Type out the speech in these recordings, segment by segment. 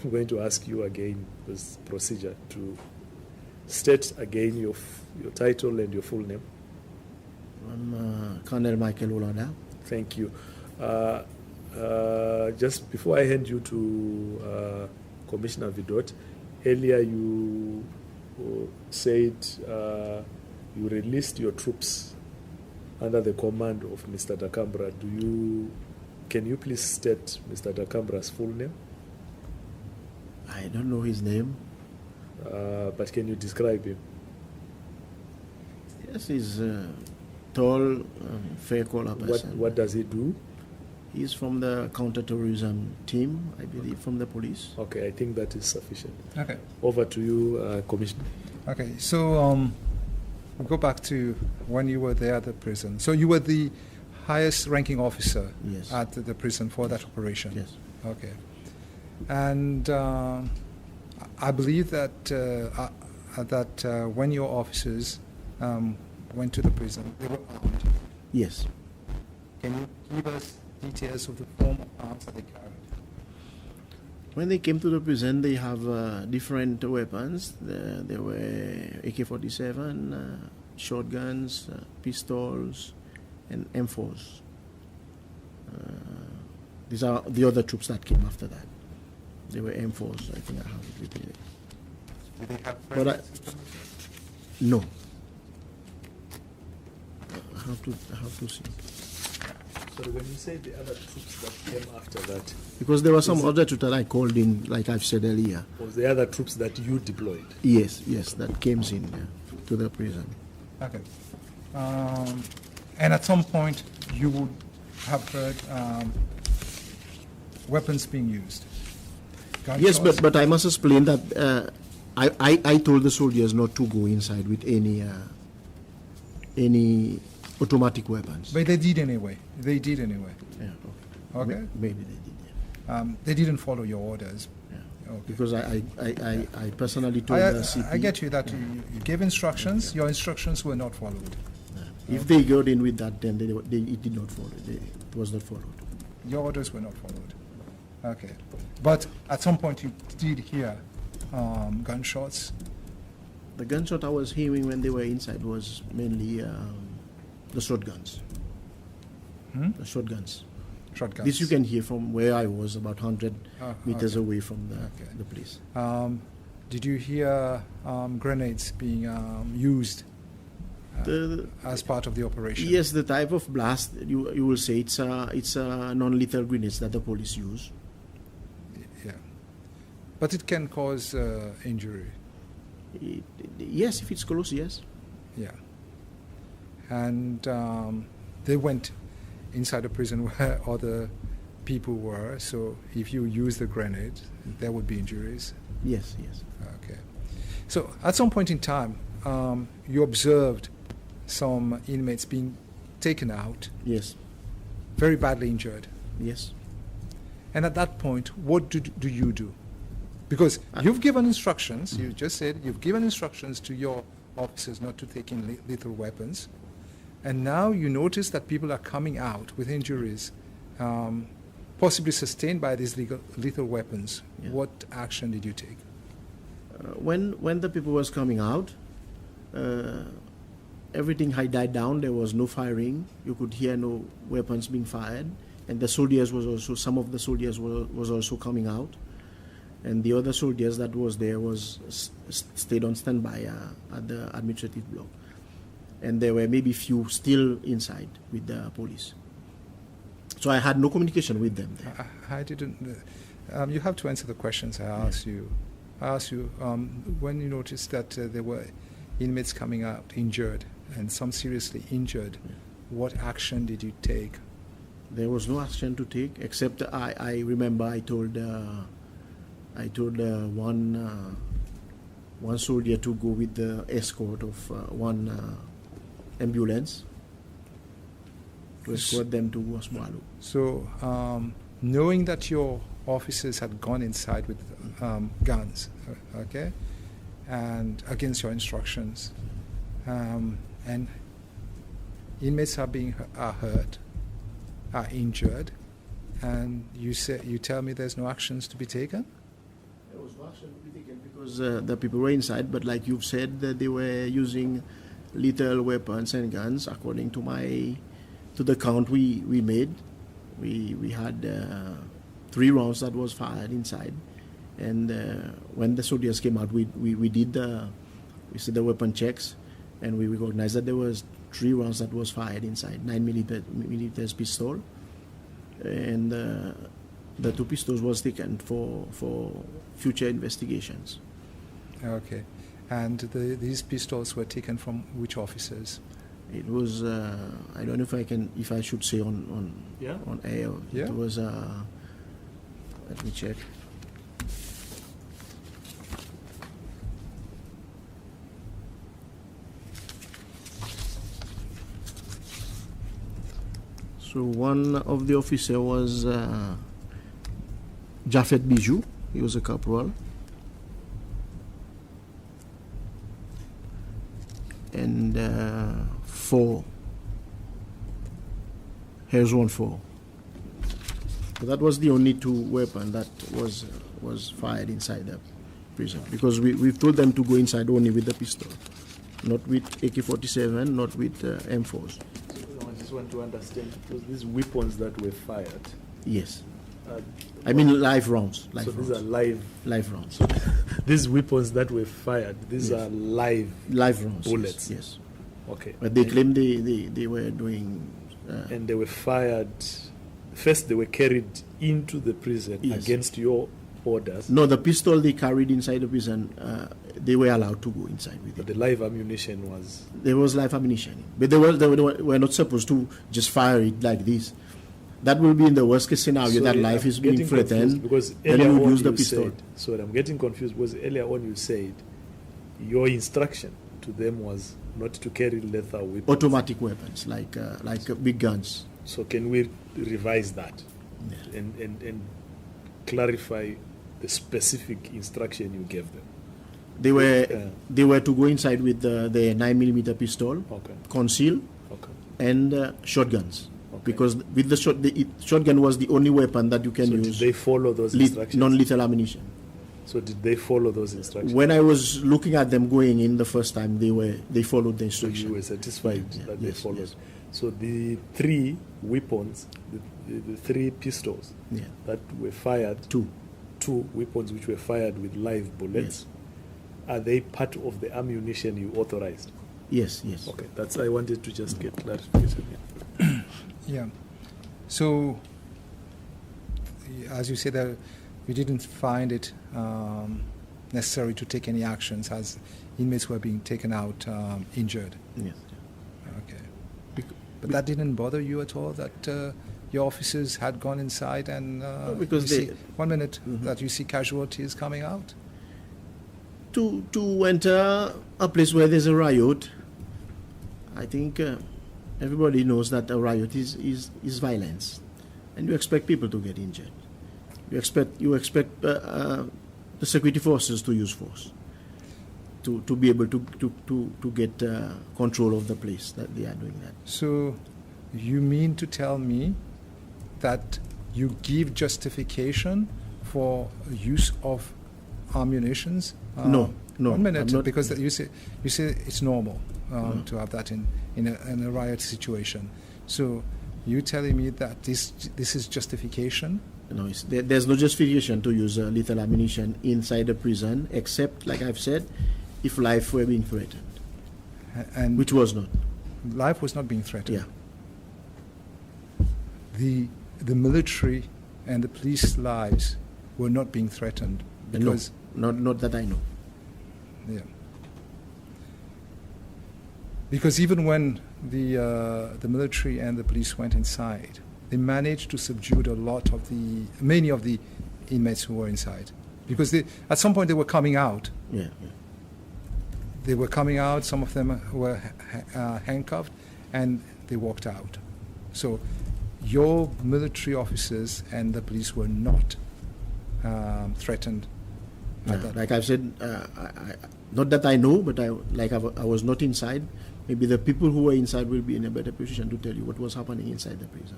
I'm going to ask you again this procedure to state again your title and your full name. I'm Colonel Michael Olanda. Thank you. Just before I hand you to Commissioner Vidot, earlier you said you released your troops under the command of Mr. Dakambra. Can you please state Mr. Dakambra's full name? I don't know his name. But can you describe him? Yes, he's a tall, fair color person. What does he do? He's from the counterterrorism team, I believe, from the police. Okay, I think that is sufficient. Okay. Over to you, Commissioner. Okay, so we'll go back to when you were there at the prison. So you were the highest ranking officer Yes. at the prison for that operation? Yes. Okay. And I believe that when your officers went to the prison, they were armed. Yes. Can you give us details of the form of arms that they carried? When they came to the prison, they have different weapons. There were AK-47, shotguns, pistols, and M4s. These are the other troops that came after that. They were M4s. I think I have it with me. Did they have But no. I have to see. So when you say the other troops that came after that, Because there were some other troops that I called in, like I've said earlier. was the other troops that you deployed? Yes, that came in to the prison. Okay. And at some point, you would have heard weapons being used. Yes, Gunshots. but I must explain that I told the soldiers not to go inside with any automatic weapons. But they did anyway. They did anyway. Yeah, Okay. Maybe they did. Yeah. They didn't follow your orders. Yeah. Okay. Because I personally told the CP. I get you that you gave instructions. Your instructions were not followed. If they got in with that, then it did not follow. It was not followed. Your orders were not followed. Okay. But at some point you did hear gunshots. The gunshot I was hearing when they were inside was mainly the shotguns. The shotguns. Shotguns. This you can hear from where I was, about 100 meters okay. away from Okay. the place. Did you hear grenades being used as part of the operation? Yes, the type of blast you will say it's a non-lethal grenades that the police use. Yeah. But it can cause injury. Yes, if it's close, yes. Yeah. And they went inside the prison where other people were, so if you use the grenade, there would be injuries. Yes. Okay. So at some point in time, you observed some inmates being taken out, Yes. very badly injured. Yes. And at that point, what do you do? Because you've given instructions, you just said you've given instructions to your officers not to take in lethal weapons, and now you notice that people are coming out with injuries, possibly sustained by these lethal weapons. Yeah. What action did you take? When the people was coming out, everything had died down. There was no firing. You could hear no weapons being fired, and the soldiers some of the soldiers was also coming out, and the other soldiers that was there stayed on standby at the administrative block, and there were maybe few still inside with the police. So I had no communication with them there. I didn't. You have to answer the questions I asked you. I asked you when you noticed that there were inmates coming out injured and some seriously injured. What action did you take? There was no action to take, except I remember I told one soldier to go with the escort of one ambulance to escort them to Waswalu. So, knowing that your officers had gone inside with guns, okay, and against your instructions, and inmates are hurt, are injured, and you tell me there's no actions to be taken? was no action to be taken because the people were inside. But like you've said, that they were using lethal weapons and guns. According to the count we made, we had 3 rounds that was fired inside. And when the soldiers came out, we did the weapon checks, and we recognized that there was 3 rounds that was fired inside, 9mm pistol, and the 2 pistols was taken for future investigations. Okay. And these pistols were taken from which officers? It was I don't know if I should say on air. Yeah. It was let me check. So one of the officer was Jafet Bijou. He was a corporal. And 4. Here's 1-4. So that was the only 2 weapons that was fired inside the prison, because we've told them to go inside only with the pistol, not with AK-47, not with M4s. I just want to understand, because these weapons that were fired. Yes. I mean live rounds. These are live rounds. So these weapons that were fired, these Yes. are live rounds. bullets. Yes. Okay. But they claim they were doing. And they were fired. First, they were carried into the prison Yes. against your orders. No, the pistol they carried inside the prison, they were allowed to go inside with But it. the live ammunition was. There was live ammunition, but they were not supposed to just fire it like this. That will be in the worst case scenario, that Sorry, life I'm is being getting confused threatened. because Then earlier you would on use the you pistol. said. Sorry, I'm getting confused because earlier on you said your instruction to them was not to carry lethal weapons. Automatic weapons like big guns. So can we revise that Yeah. and clarify the specific instruction you gave them? They were to go inside with the 9mm pistol, Okay. conceal, Okay. and shotguns. Okay. Because with the shotgun was the only weapon that you can So did use. they follow those instructions? Non-lethal ammunition. So did they follow those instructions? When I was looking at them going in the first time, they followed the So you were instruction. satisfied Yeah, that they yes, followed. yes. So the 3 weapons, the 3 pistols Yeah. that were fired, 2. 2 weapons which were fired with live bullets, are they part of the ammunition you authorized? Yes. Okay, that's I wanted to just get clarification. Yeah. So, as you said, that you didn't find it necessary to take any actions as inmates were being taken out injured. Yes. Okay. But that didn't bother you at all, that your officers had gone inside and because you they- see, 1 minute, Mhm. that you see casualties coming out? To enter a place where there's a riot, I think everybody knows that a riot is violence, and you expect people to get injured. You expect the security forces to use force to be able to get control of the place that they are doing that. So, you mean to tell me that you give justification for use of ammunitions? No. 1 minute, I'm not- because you say it's normal to have that in a riot situation. So, you telling me that this is justification? No, there's no justification to use lethal ammunition inside a prison, except, like I've said, if life were being threatened, And which was not. life was not being threatened. Yeah. The military and the police lives were not being threatened because Not that I know. yeah. Because even when the military and the police went inside, they managed to subdue many of the inmates who were inside. Because at some point they were coming out. Yeah. They were coming out. Some of them were handcuffed, and they walked out. So, your military officers and the police were not threatened. at that. Like I've said, not that I know, but I was not inside. Maybe the people who were inside will be in a better position to tell you what was happening inside the prison.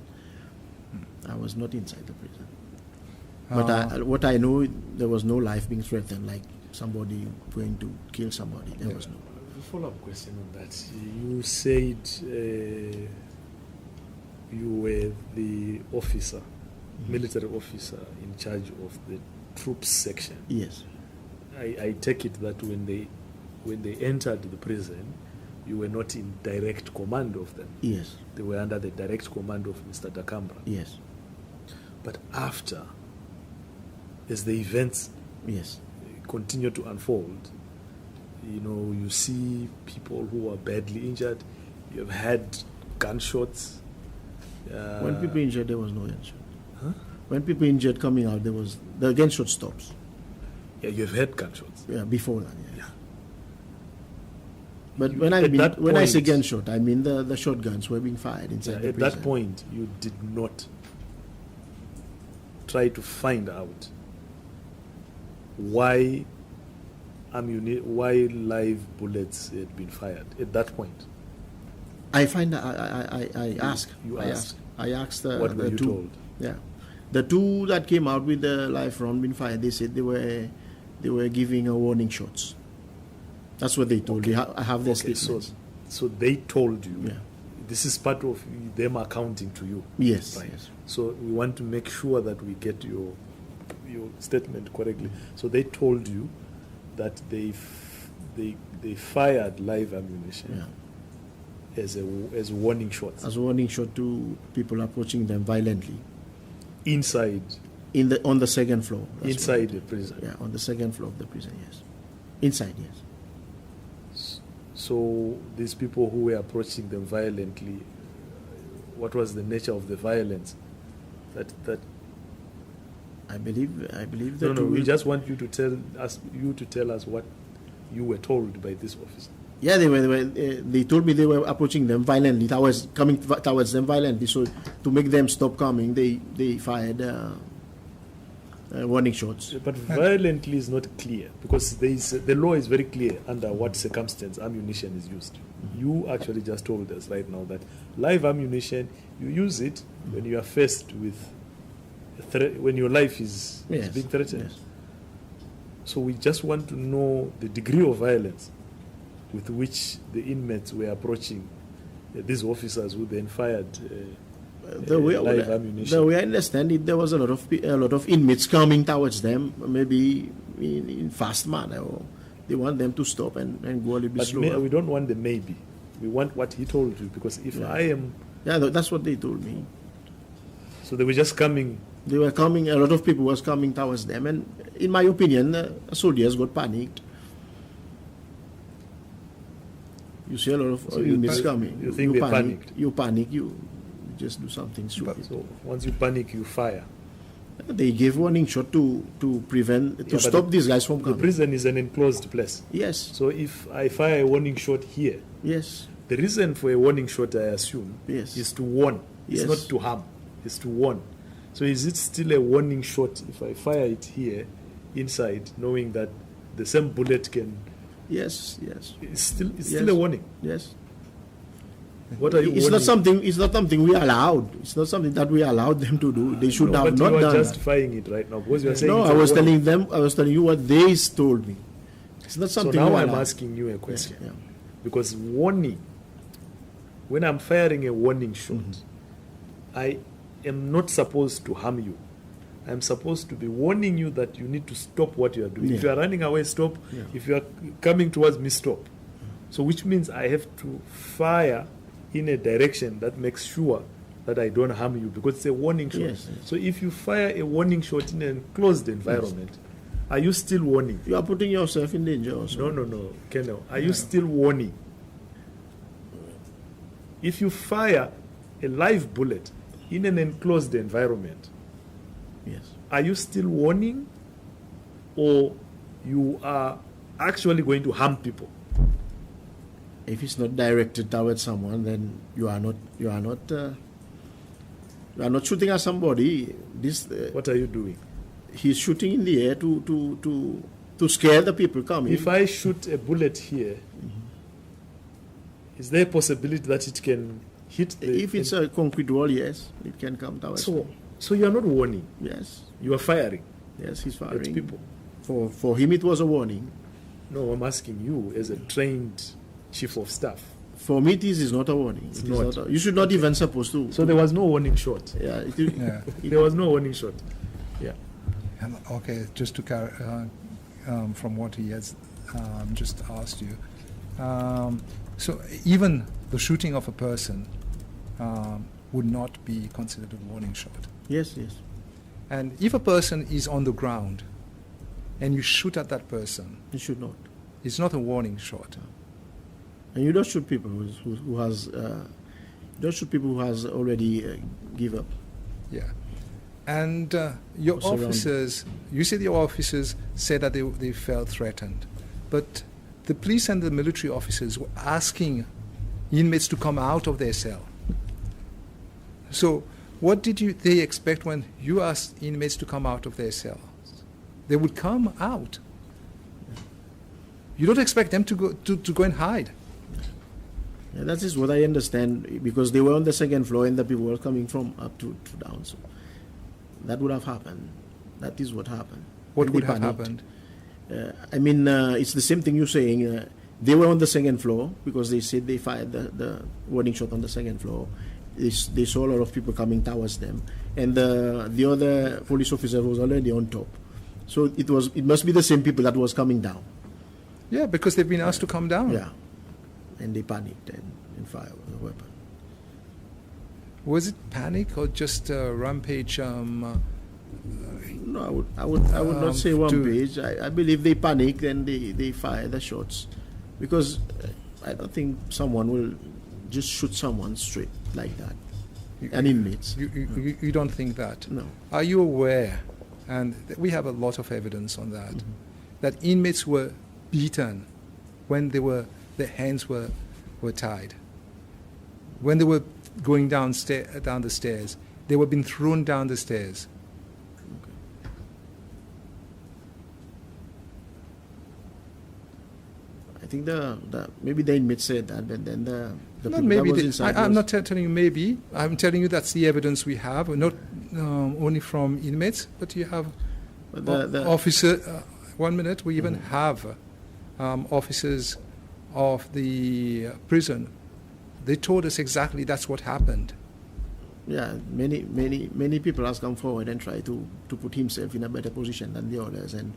I was not inside the prison. But what I know, there was no life being threatened, like somebody going to kill somebody. There was no. A follow-up question on that. You said you were the officer, military officer in charge of the troops section. Yes. I take it that when they entered the prison, you were not in direct command of them. Yes. They were under the direct command of Mr. Dakambra. Yes. But after, as the events Yes. continue to unfold, you see people who are badly injured. You have had gunshots. When people injured, there was no gunshot. Huh? When people injured coming out, the gunshot stops. Yeah, you've had gunshots. Yeah, before that. Yeah. Yeah. But You- when at I say point- gunshot, I mean the shotguns were being fired inside the At prison. that point, you did not try to find out why live bullets had been fired. At that point, I find that I asked. You I asked. I asked the what were you two. told? Yeah, the two that came out with the live round being fired. They said they were giving a warning shots. That's what they told me. I have their Okay, statements. so they told you. Yeah. This is part of them accounting to you. Yes. Right. Yes. So we want to make sure that we get your statement correctly. So they told you that they fired live ammunition Yeah. as warning shots As a warning shot to people approaching them violently inside on the second floor. That's what inside they the prison. Yeah, on the second floor of the prison. Yes. Inside. Yes. So these people who were approaching them violently, what was the nature of the violence? That I believe that. no, we just want you to tell us what you were told by this officer. Yeah, they told me they were approaching them violently. Coming towards them violently. So to make them stop coming, they fired warning shots. But violently is not clear because the law is very clear under what circumstance ammunition is used. You actually just told us right now that live ammunition, you use it when you are faced with a threat, when your life is being threatened. Yes. So we just want to know the degree of violence with which the inmates were approaching these officers who then fired live ammunition. The way I understand it, there was a lot of inmates coming towards them, maybe in fast manner, or they want them to stop and go a little bit But slower. we don't want the maybe. We want what he told you, because if I am... Yeah, that's what they told me. So they were just coming... They were coming, a lot of people was coming towards them, and in my opinion, soldiers got panicked. You see a lot of So you inmates pa- coming. you think they panicked? You panic, you just do something stupid. So once you panic, you fire. They gave warning shot to but stop these guys from The coming. prison is an enclosed place. Yes, So if I fire a warning shot here, yes, the reason for a warning shot, I assume, Yes. is to warn. It's Yes. not to harm. It's to warn. So is it still a warning shot if I fire it here inside, knowing that the same bullet can... yes. It's still Yes. a warning. Yes. What are you It's not something we allowed. It's not something that we allowed them to do. They should No, have but not you are done that. justifying it right now because you are saying No, it's I a was warning. telling you what they told me. It's not So something now we I'm allowed. asking you a question. Yeah. Because warning, when I'm firing a warning shot, I am not supposed to harm you. I'm supposed to be warning you that you need to stop what you are doing. If you Yeah. are running away, stop. Yeah. If you are coming towards me, stop. So which means I have to fire in a direction that makes sure that I don't harm you because it's a warning shot. Yes, yes. So if you fire a warning shot in an enclosed environment, are you still warning? You are putting yourself in danger also. No, Colonel. Are you still warning? If you fire a live bullet in an enclosed environment, Yes. are you still warning, or you are actually going to harm people? If it's not directed towards someone, then you are not shooting at somebody. What are you doing? He's shooting in the air to scare the people coming. If I shoot a bullet here, is there a possibility that it can hit the... If it's a concrete wall, yes, it can come towards. So So you are not warning. Yes. You are firing Yes, he's at firing. people. For him, it was a warning. No, I'm asking you as a trained chief of staff. For me, this is not a warning. It's It is not. not you should not even supposed to. So there was no warning shot. Yeah. Yeah. There was no warning shot. Yeah. And, okay, just to carry from what he has just asked you. So even the shooting of a person would not be considered a warning shot. Yes, yes. And if a person is on the ground and you shoot at that person, You should not. it's not a warning shot. And you don't shoot people who has don't shoot people who has already give up. Yeah. And your Or surrounded. officers, you said your officers said that they felt threatened. But the police and the military officers were asking inmates to come out of their cell. So what did they expect when you asked inmates to come out of their cells? They would come out. You don't expect them to go and hide. Yeah, that is what I understand, because they were on the second floor and the people were coming from up to down. So that would have happened. That is what happened. What And would they have panicked. happened? It's the same thing you're saying. They were on the second floor because they said they fired the warning shot on the second floor. They saw a lot of people coming towards them, and the other police officer was already on top. So it must be the same people that was coming down. Yeah, because they've been asked to come down. Yeah, and they panicked and fired the weapon. Was it panic or just rampage? No, I would not say one to- page. I believe they panicked and they fired the shots, because I don't think someone will just shoot someone straight like that. An inmate. You don't think that? No. Are you aware, and we have a lot of evidence on that, that inmates were beaten when their hands were tied? When they were going down the stairs, they were being thrown down the stairs. I think maybe the inmate said that, but then the Not people maybe. that was inside I'm was- not telling you maybe. I'm telling you that's the evidence we have, not only from inmates, but you have but the officer. 1 minute. We even have officers of the prison. They told us exactly that's what happened. yeah, many people has come forward and tried to put himself in a better position than the others, and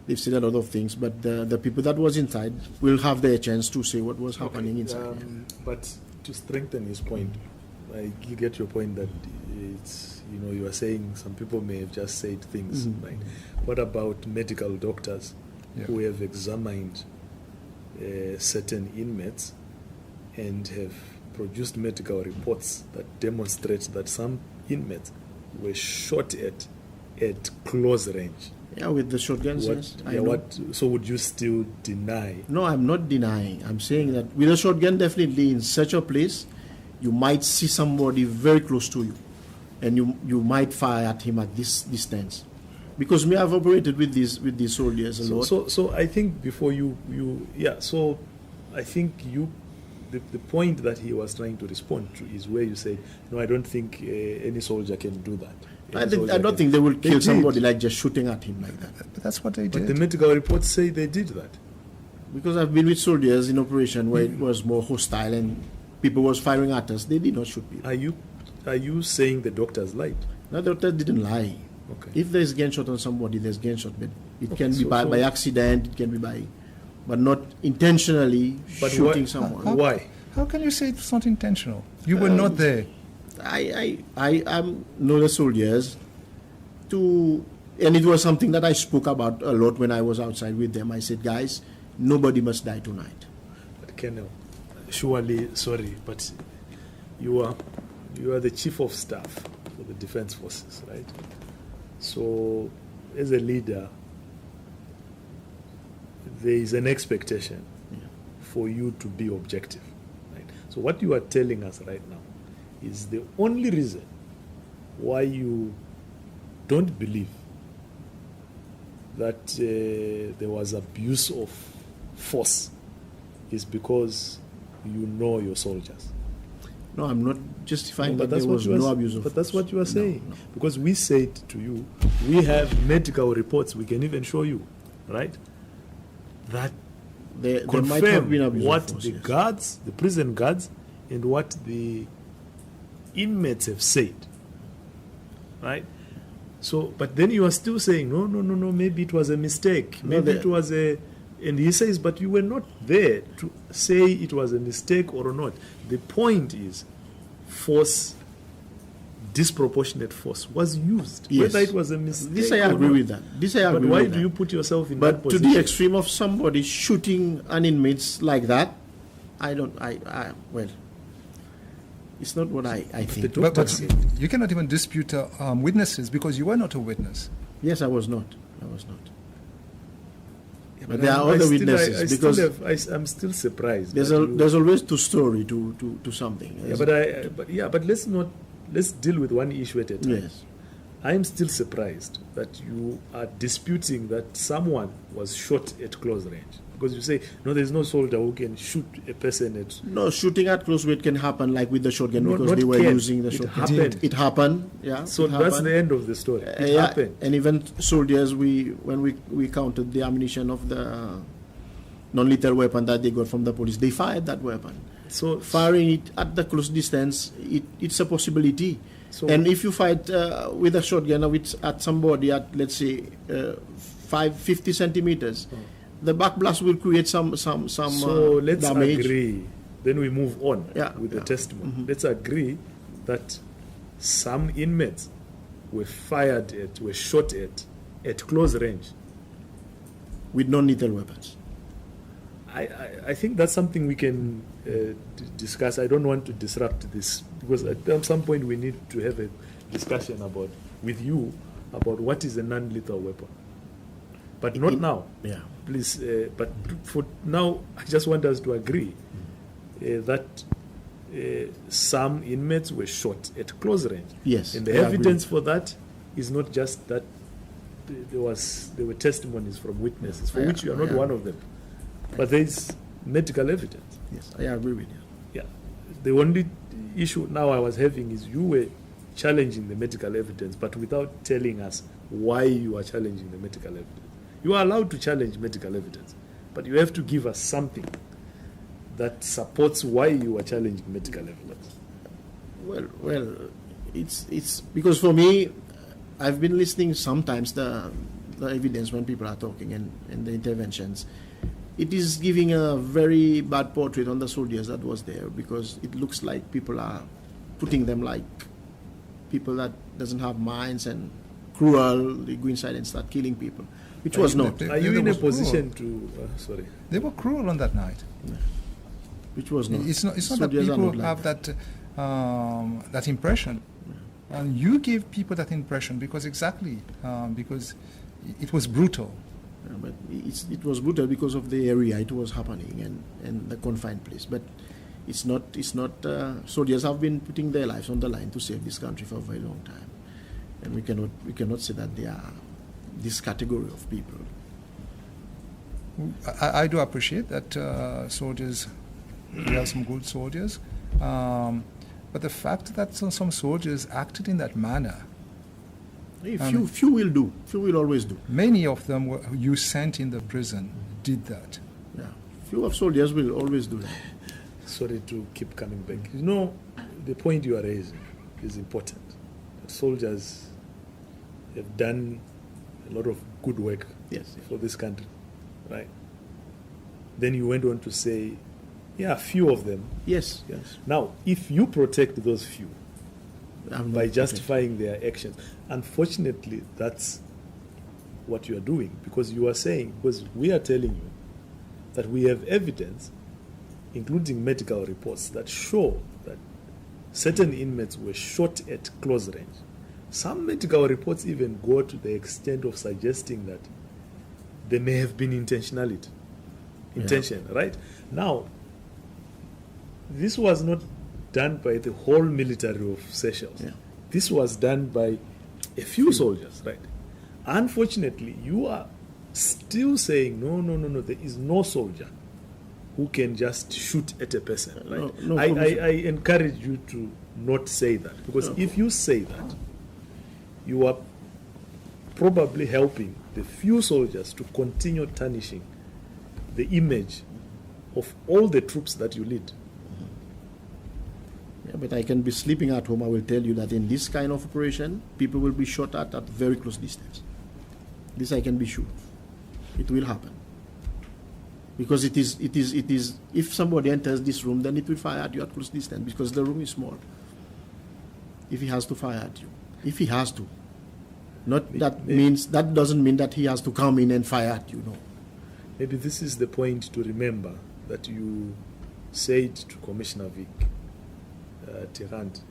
they've said a lot of things. But the people that was inside will have their chance to say what was happening inside. But to strengthen his point, I get your point that it's, you are saying some people may have just said things, right? What about medical doctors who have examined certain inmates and have produced medical reports that demonstrate that some inmates were shot at close range? Yeah, with the shotguns, yes. I know. So would you still deny? No, I'm not denying. I'm saying that with a shotgun, definitely in such a place, you might see somebody very close to you, and you might fire at him at this distance. Because me, I've operated with these soldiers a lot. So I think before so I think the point that he was trying to respond to is where you say, no, I don't think any soldier can do that. I don't think they will kill somebody like just shooting at him like that. But that's what they But did. the medical reports say they did that. Because I've been with soldiers in operation where it was more hostile and people was firing at us. They did not shoot people. Are you saying the doctors lied? No, the doctor didn't lie. Okay. If there's gunshot on somebody, there's gunshot, but it can be so- by accident, it can be but not intentionally But shooting why- someone. Why? How can you say it's not intentional? You were not there. I know the soldiers and it was something that I spoke about a lot when I was outside with them. I said, guys, nobody must die tonight. Colonel, surely, sorry, but you are the chief of staff for the defense forces, right? So, as a leader, there is an expectation for you to be objective, right? So what you are telling us right now is the only reason why you don't believe that there was abuse of force is because you know your soldiers. No, I'm not justifying But that that's there what was you are no s- abuse of But that's force. what you are No, saying. no. Because we said to you, we have medical reports, we can even show you, right? That There might have been confirm abuse what of force. the yes. guards, the prison guards, and what the inmates have said, right? So, but then you are still saying, no, maybe it was a mistake. No, Maybe the- it was a... And he says, but you were not there to say it was a mistake or not. The point is, force, disproportionate force was used. Yes. Whether it was a mistake This I or agree not. with that. This I But agree why with do that. you put yourself in that But to position? the extreme of somebody shooting an inmate like that, well, it's not what I think. The But doctor said, you cannot even dispute witnesses because you were not a witness. Yes, I was not. Yeah, But there are other witnesses because I'm still surprised. there's that you- there's always two story to something. Yeah, but let's deal with one issue at a time. Yes. I'm still surprised that you are disputing that someone was shot at close range. Because you say, no, there's no soldier who can shoot a person at... No, shooting at close range can happen like with the shotgun No, because not they were can. using the It shotgun. happened. It happened, yeah. So it that's happened. the end of the story. It Yeah, happened. and even soldiers, when we counted the ammunition of the non-lethal weapon that they got from the police, they fired that weapon. So Firing it at the close distance, it's a possibility. So- and if you fight with a shotgun at somebody at, let's say, 50 centimeters, the backblast will create some So let's damage. agree. Then we move on Yeah, with the yeah. testimony. Let's agree that some inmates were shot at close range. With non-lethal weapons. I think that's something we can discuss. I don't want to disrupt this because at some point we need to have a discussion with you about what is a non-lethal weapon. But not now. Yeah. Please, but for now, I just want us to agree that some inmates were shot at close range. Yes. And the I agree evidence with for that is not just that there were testimonies from witnesses, for Yeah, which you are not yeah. one of them. But there is medical evidence. Yes, I agree with you. Yeah. The only issue now I was having is you were challenging the medical evidence, but without telling us why you are challenging the medical evidence. You are allowed to challenge medical evidence, but you have to give us something that supports why you are challenging medical evidence. Well, it's because for me, I've been listening sometimes the evidence when people are talking and the interventions. It is giving a very bad portrait on the soldiers that was there because it looks like people are putting them like people that doesn't have minds and cruel. They go inside and start killing people, which was not. Are you There in a was cruel. position to... sorry. They were cruel on that night. Which was not. It's not that Soldiers are people not like have that impression. And you gave people that impression because because it was brutal. Yeah, but it was brutal because of the area it was happening and the confined place. But it's not. Soldiers have been putting their lives on the line to save this country for a very long time, and we cannot say that they are this category of people. I do appreciate that soldiers, we have some good soldiers, but the fact that some soldiers acted in that manner, Few will do. Few will always do. many of them you sent in the prison did that. Yeah. Few of soldiers will always do that. Sorry to keep coming back. You know, the point you are raising is important. Soldiers have done a lot of good work Yes. for this country, right? Then you went on to say, yeah, few of them. Yes. Yeah. Now, if you protect those few I'm by not- justifying their actions, unfortunately, that's what you are doing, because you are saying, because we are telling you that we have evidence, including medical reports, that show that certain inmates were shot at close range. Some medical reports even go to the extent of suggesting that there may have been intention, right? Now, this was not done by the whole military of Seychelles. Yeah. This was done by a few soldiers, right? Unfortunately, you are still saying, no, there is no soldier who can just shoot at a person. Right? No, I encourage you to not say that, because if you say that, you are probably helping the few soldiers to continue tarnishing the image of all the troops that you lead. Yeah, but I can be sleeping at home. I will tell you that in this kind of operation, people will be shot at very close distance. This I can be sure. It will happen. Because it is, if somebody enters this room, then it will fire at you at close distance, because the room is small. If he has to fire at you. If he has to. That doesn't mean that he has to come in and fire at you, no. Maybe this is the point to remember that you said to Commissioner Vic, Tirant,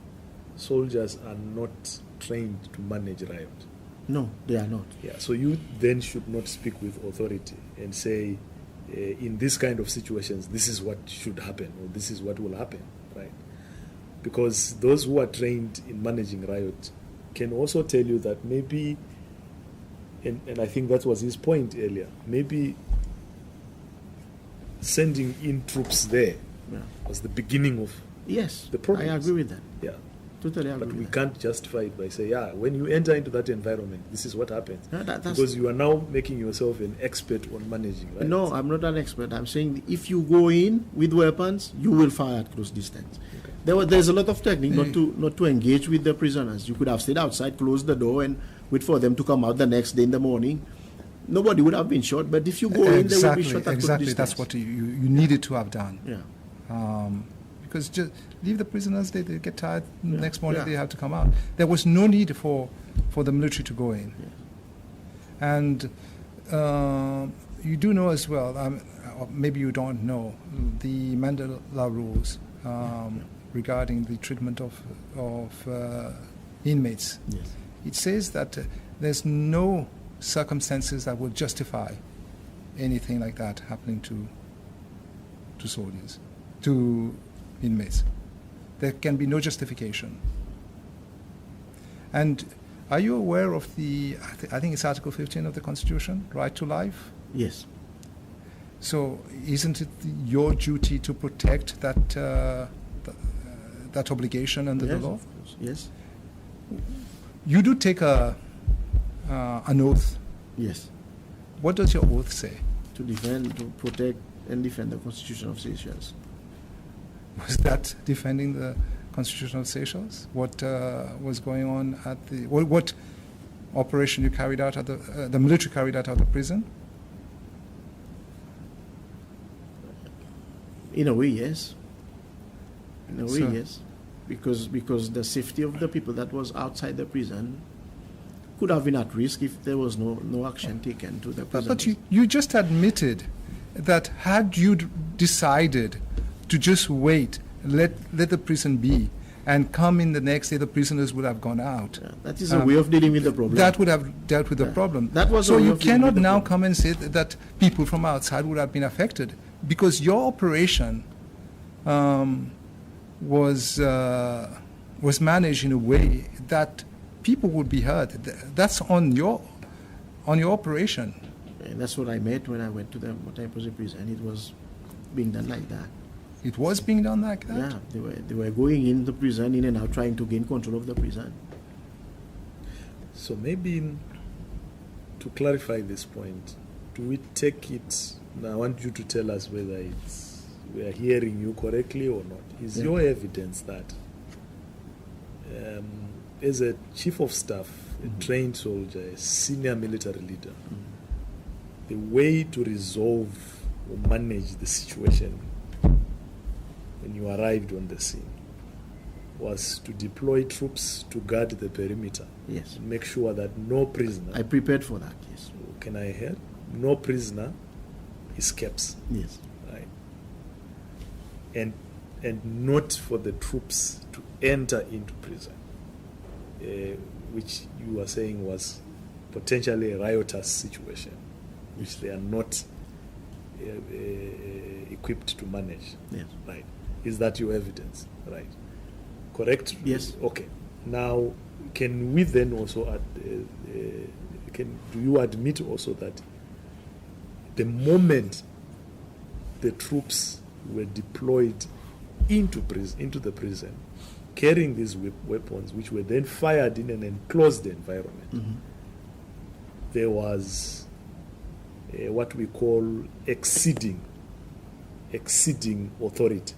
soldiers are not trained to manage riot. No, they are not. Yeah, so you then should not speak with authority and say, in this kind of situations, this is what should happen, or this is what will happen, right? Because those who are trained in managing riot can also tell you that maybe, and I think that was his point earlier, maybe sending in troops there was the beginning of the problem. I agree with that. Yeah. Totally agree But with we that. can't justify it by saying, when you enter into that environment, this is what happens. No, because you are now making yourself an expert on managing, right? No, I'm not an expert. I'm saying if you go in with weapons, you will fire at close distance. Okay. There's a lot of technique not to engage with the prisoners. You could have stayed outside, closed the door, and wait for them to come out the next day in the morning. Nobody would have been shot, but if you go in, they will be shot at close distance. Exactly, that's what you needed to have done. Yeah. Because just leave the prisoners, they get tired, next morning they have to come out. There was no need for the military to go in. Yeah. And you do know as well, or maybe you don't know, the Mandela rules regarding the treatment of inmates. Yes. It says that there's no circumstances that will justify anything like that happening to soldiers, to inmates. There can be no justification. And are you aware of I think it's Article 15 of the Constitution, right to life? Yes. So isn't it your duty to protect that obligation under the law? Of course. Yes. You do take an oath. Yes. What does your oath say? To defend, to protect, and defend the Constitution of Seychelles. Was that defending the Constitution of Seychelles? What was going on at what operation you carried out at the military carried out at the prison? In a way, yes. In a way, yes. Because the safety of the people that was outside the prison could have been at risk if there was no action taken to the prisoners. But you just admitted that had you decided to just wait, let the prison be, and come in the next day, the prisoners would have gone out. Yeah, that is a way of dealing with the problem. That would have dealt with the problem. That was so a way you of dealing cannot with the now problem. come and say that people from outside would have been affected, because your operation was managed in a way that people would be hurt. That's on your operation. And that's what I meant when I went to the MONTAGNE prison. It was being done like that. It was being done like that? Yeah, they were going in the prison, in and out, trying to gain control of the prison. So maybe to clarify this point, do we take it, now I want you to tell us whether we are hearing you correctly or not. Is your evidence that as a chief of staff, a trained soldier, a senior military leader, the way to resolve or manage the situation when you arrived on the scene was to deploy troops to guard the perimeter? Yes. And make sure that no prisoner... I prepared for that, yes. Can I hear? No prisoner escapes. Yes. Right. And not for the troops to enter into prison, which you were saying was potentially a riotous situation, which they are not equipped to manage. Yes. Right. Is that your evidence? Right. Correct? Yes. Okay. Now, can we then also do you admit also that the moment the troops were deployed into the prison, carrying these weapons, which were then fired in an enclosed environment. Mm-hmm. There was what we call exceeding authority,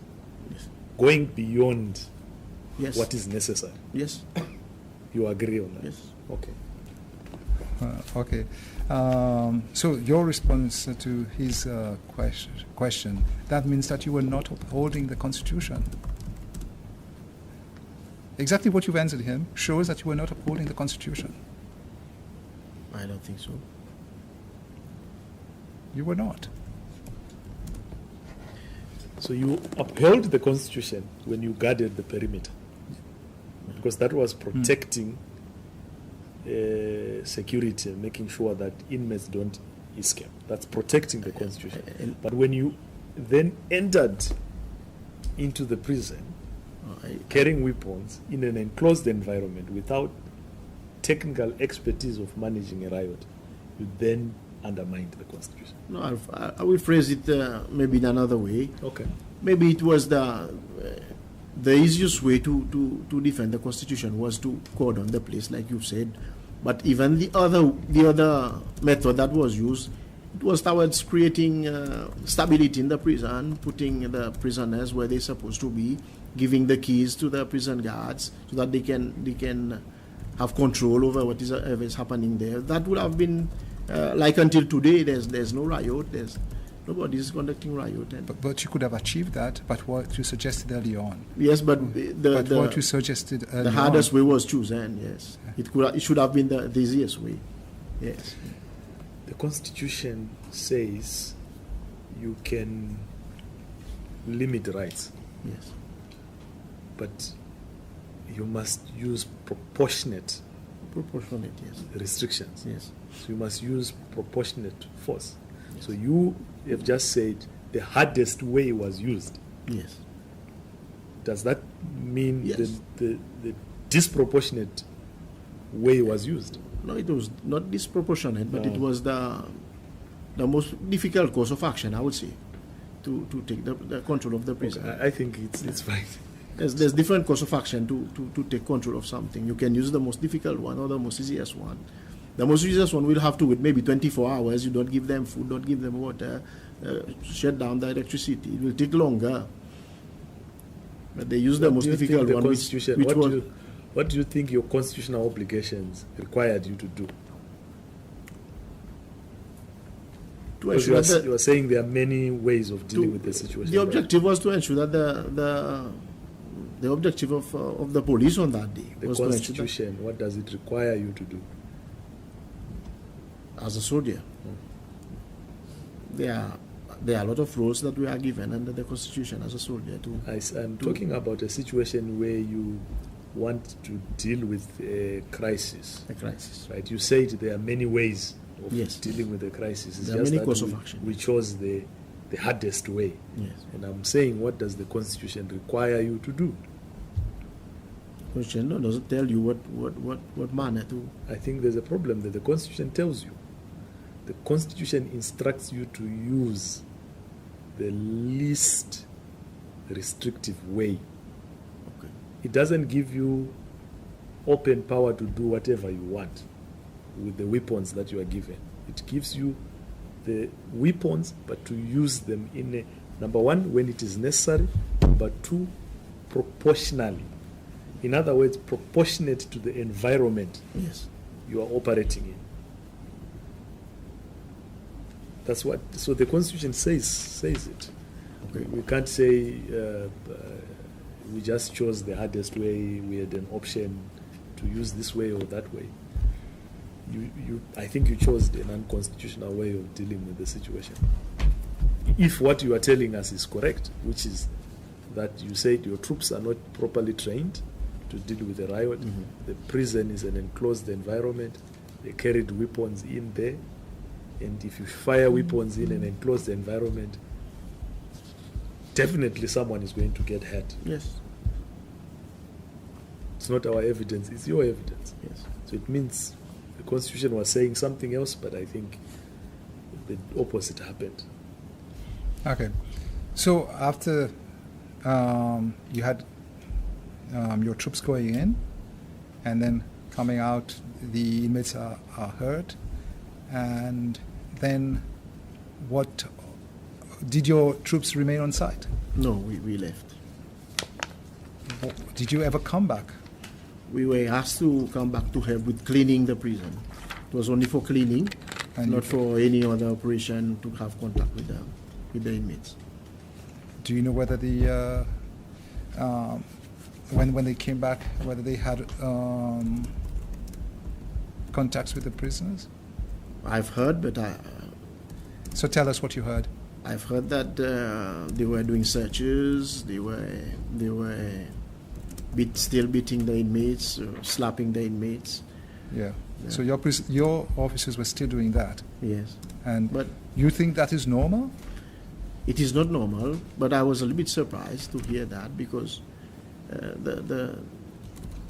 Yes. going beyond Yes. what is necessary. Yes. You agree on that? Yes. Okay. Okay. So your response to his question, that means that you were not upholding the Constitution. Exactly what you've answered him shows that you were not upholding the Constitution. I don't think so. You were not. So you upheld the Constitution when you guarded the perimeter, because that was protecting security and making sure that inmates don't escape. That's protecting the Constitution. But when you then entered into the prison, carrying weapons in an enclosed environment without technical expertise of managing a riot, you then undermined the Constitution. No, I will phrase it maybe in another way. Okay. Maybe it was the easiest way to defend the Constitution was to cordon the place, like you said. But even the other method that was used, it was towards creating stability in the prison, putting the prisoners where they're supposed to be, giving the keys to the prison guards so that they can have control over whatever is happening there. That would have been like until today. There's no riot. Nobody is conducting riot. But you could have achieved that. But what you suggested earlier on. Yes, but what you suggested earlier the hardest way was chosen. Yes, it should have been the easiest way. Yes. The Constitution says you can limit rights. Yes. But you must use proportionate Yes. restrictions. Yes. So you must use proportionate force. Yes. So you have just said the hardest way was used. Yes. Does that mean Yes. the disproportionate way was used? No, it was not disproportionate, but it was the most difficult course of action, I would say, to take the control of the prison. Okay, I think it's fine. There's different course of action to take control of something. You can use the most difficult one or the most easiest one. The most easiest one will have to wait maybe 24 hours. You don't give them food, don't give them water, shut down the electricity. It will take longer. But they use the most difficult one, what do you think your constitutional obligations required you to do? Because you are saying there are many ways of dealing with the situation. The objective was to ensure that the objective of the police on that day the was Constitution, what does it require you to do? As a soldier, there are a lot of roles that we are given under the Constitution as a soldier. I'm talking about a situation where you want to deal with a crisis. A crisis. Right? You said there are many ways of Yes. dealing with the crisis. It's There are just many that courses of action. we chose the hardest way. Yes. And I'm saying, what does the Constitution require you to do? The Constitution doesn't tell you what manner to. I think there's a problem that the Constitution tells you. The Constitution instructs you to use the least restrictive way. Okay. It doesn't give you open power to do whatever you want with the weapons that you are given. It gives you the weapons, but to use them in number one, when it is necessary, number two, proportionally. In other words, proportionate to the environment Yes. you are operating in. That's what. So the Constitution says it. Okay. We can't say we just chose the hardest way. We had an option to use this way or that way. I think you chose an unconstitutional way of dealing with the situation. If what you are telling us is correct, which is that you said your troops are not properly trained to deal with the riot, the prison is an enclosed environment, they carried weapons in there, and if you fire weapons in an enclosed environment, definitely someone is going to get hurt. Yes. It's not our evidence, it's your evidence. Yes. So it means the Constitution was saying something else, but I think the opposite happened. Okay. So after you had your troops going in, and then coming out, the inmates are hurt, and then what? Did your troops remain on site? No, we left. Did you ever come back? We were asked to come back to help with cleaning the prison. It was only for cleaning, And not you- for any other operation to have contact with the inmates. Do you know whether the when they came back, whether they had contacts with the prisoners? I've heard, but So tell us what you heard. I've heard that they were doing searches. They were still beating the inmates, slapping the inmates. Yeah. Yeah. So your officers were still doing that, Yes, and but you think that is normal? it is not normal. But I was a little bit surprised to hear that because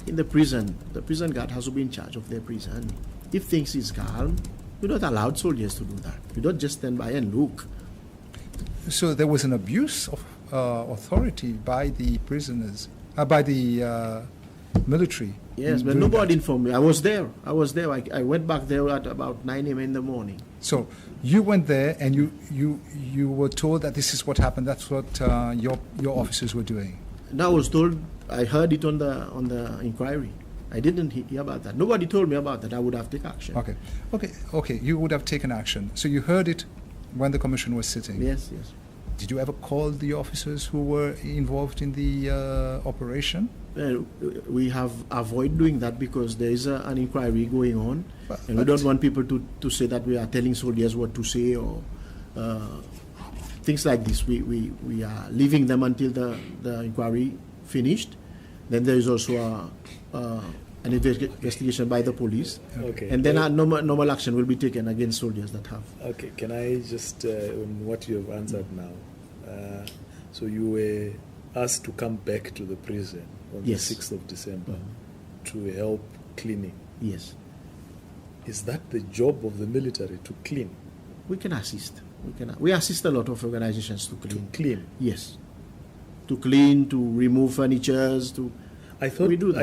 in the prison guard has to be in charge of their prison. If things is calm, you're not allowed soldiers to do that. You don't just stand by and look. So there was an abuse of authority by the prisoners, by the military. Yes, in but doing nobody that. informed me. I was there. I went back there at about 9 a.m. in the morning. So you went there and you were told that this is what happened. That's what your officers were doing. And I was told, I heard it on the inquiry. I didn't hear about that. Nobody told me about that. I would have taken action. Okay. You would have taken action. So you heard it when the commission was sitting. Yes. Did you ever call the officers who were involved in the operation? We have avoided doing that because there is an inquiry going on, and we But- don't want people to say that we are telling soldiers what to say or things like this. We are leaving them until the inquiry finished. Then there is also an investigation by the police, Okay. and then normal action will be taken against soldiers that have. Okay, can I just, on what you have answered now, so you were asked to come back to the prison on Yes. the 6th of December to help cleaning. Yes, Is that the job of the military, to clean? we can assist. We assist a lot of organizations to To clean. clean. Yes, to clean, to remove furnitures, to. I thought, We do that.